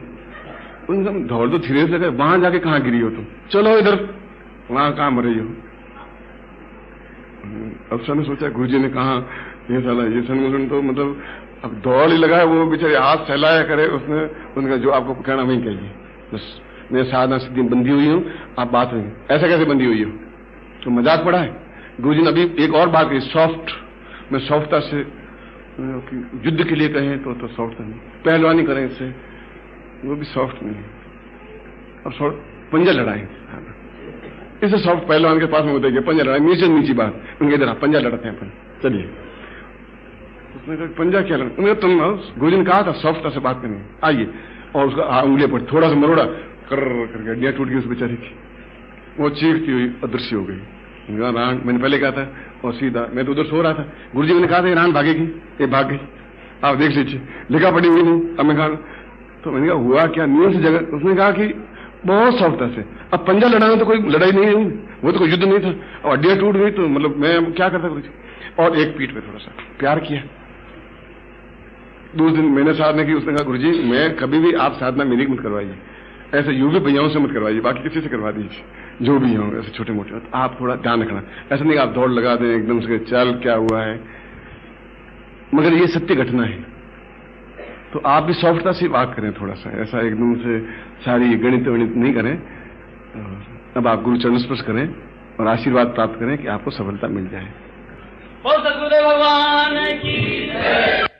उनका दौड़ तो धीरे से लगा, वहां जाके कहां गिरी हो तुम, चलो इधर, वहां कहां मर रही हो। अफसर ने सोचा गुरु जी ने कहा ये साला ये सन्मुलन तो मतलब अब दौड़ ही लगाए, वो बेचारे हाथ फैलाया करे उसने। उनका जो आपको कहना वही कहिए, बस मैं साधना सिद्धि बंधी हुई हूं, आप बात नहीं। ऐसा कैसे बंधी हुई हो, तो मजाक पड़ा है। गुरु जी ने अभी एक और बात कही, सॉफ्ट। मैं सॉफ्टता से युद्ध के लिए कहें तो सॉफ्ट नहीं, पहलवानी करें इससे, वो भी सॉफ्ट नहीं है। अब पंजा लड़ाएंगे, इससे सॉफ्ट पहलवान के पास में होते पंजा लड़ाए, नीचे नीची बात। उनके इधर पंजा लड़ते हैं अपन, चलिए। उसने कहा पंजा क्या लड़, उन्हें तुम गुरु जी ने कहा था सॉफ्टता से बात करनी, आइए। और उसका उंगलियां पर थोड़ा सा मरोड़ा करके हड्डियां टूट गई उस बेचारी की। वो चीखती हुई अदृश्य हो गई। रान मैंने पहले कहा था, और सीधा मैं तो उधर सो रहा था। गुरु जी ने कहा था रान भागेगी, ये भाग गई, आप देख लीजिए, लिखा पड़ी हुई नहीं। अब मैं कहा, तो मैंने कहा हुआ क्या, नियम से जगह। उसने कहा कि बहुत सॉफ्टता से। अब पंजा लड़ाना तो कोई लड़ाई नहीं हुई, वो तो कोई युद्ध नहीं था, और हड्डियां टूट गई, तो मतलब मैं क्या करता गुरु जी। और एक पीठ पे थोड़ा सा प्यार किया। दूसरे दिन मैंने साधना की, उसने कहा गुरु जी मैं कभी भी आप साधना मेरी मत करवाइए, ऐसे युवी भैयाओं से मत करवाइए, बाकी किसी से करवा दीजिए, जो भी हो ऐसे छोटे मोटे। तो आप थोड़ा ध्यान रखना, ऐसा नहीं आप दौड़ लगा दें एकदम से, चल क्या हुआ है, मगर ये सत्य घटना है। तो आप भी सॉफ्टता से बात करें थोड़ा सा, ऐसा एकदम से सारी गणित वणित नहीं करें। अब आप गुरु चरण स्पर्श करें और आशीर्वाद प्राप्त करें कि आपको सफलता मिल जाए। बोल सद्गुरुदेव भगवान की जय।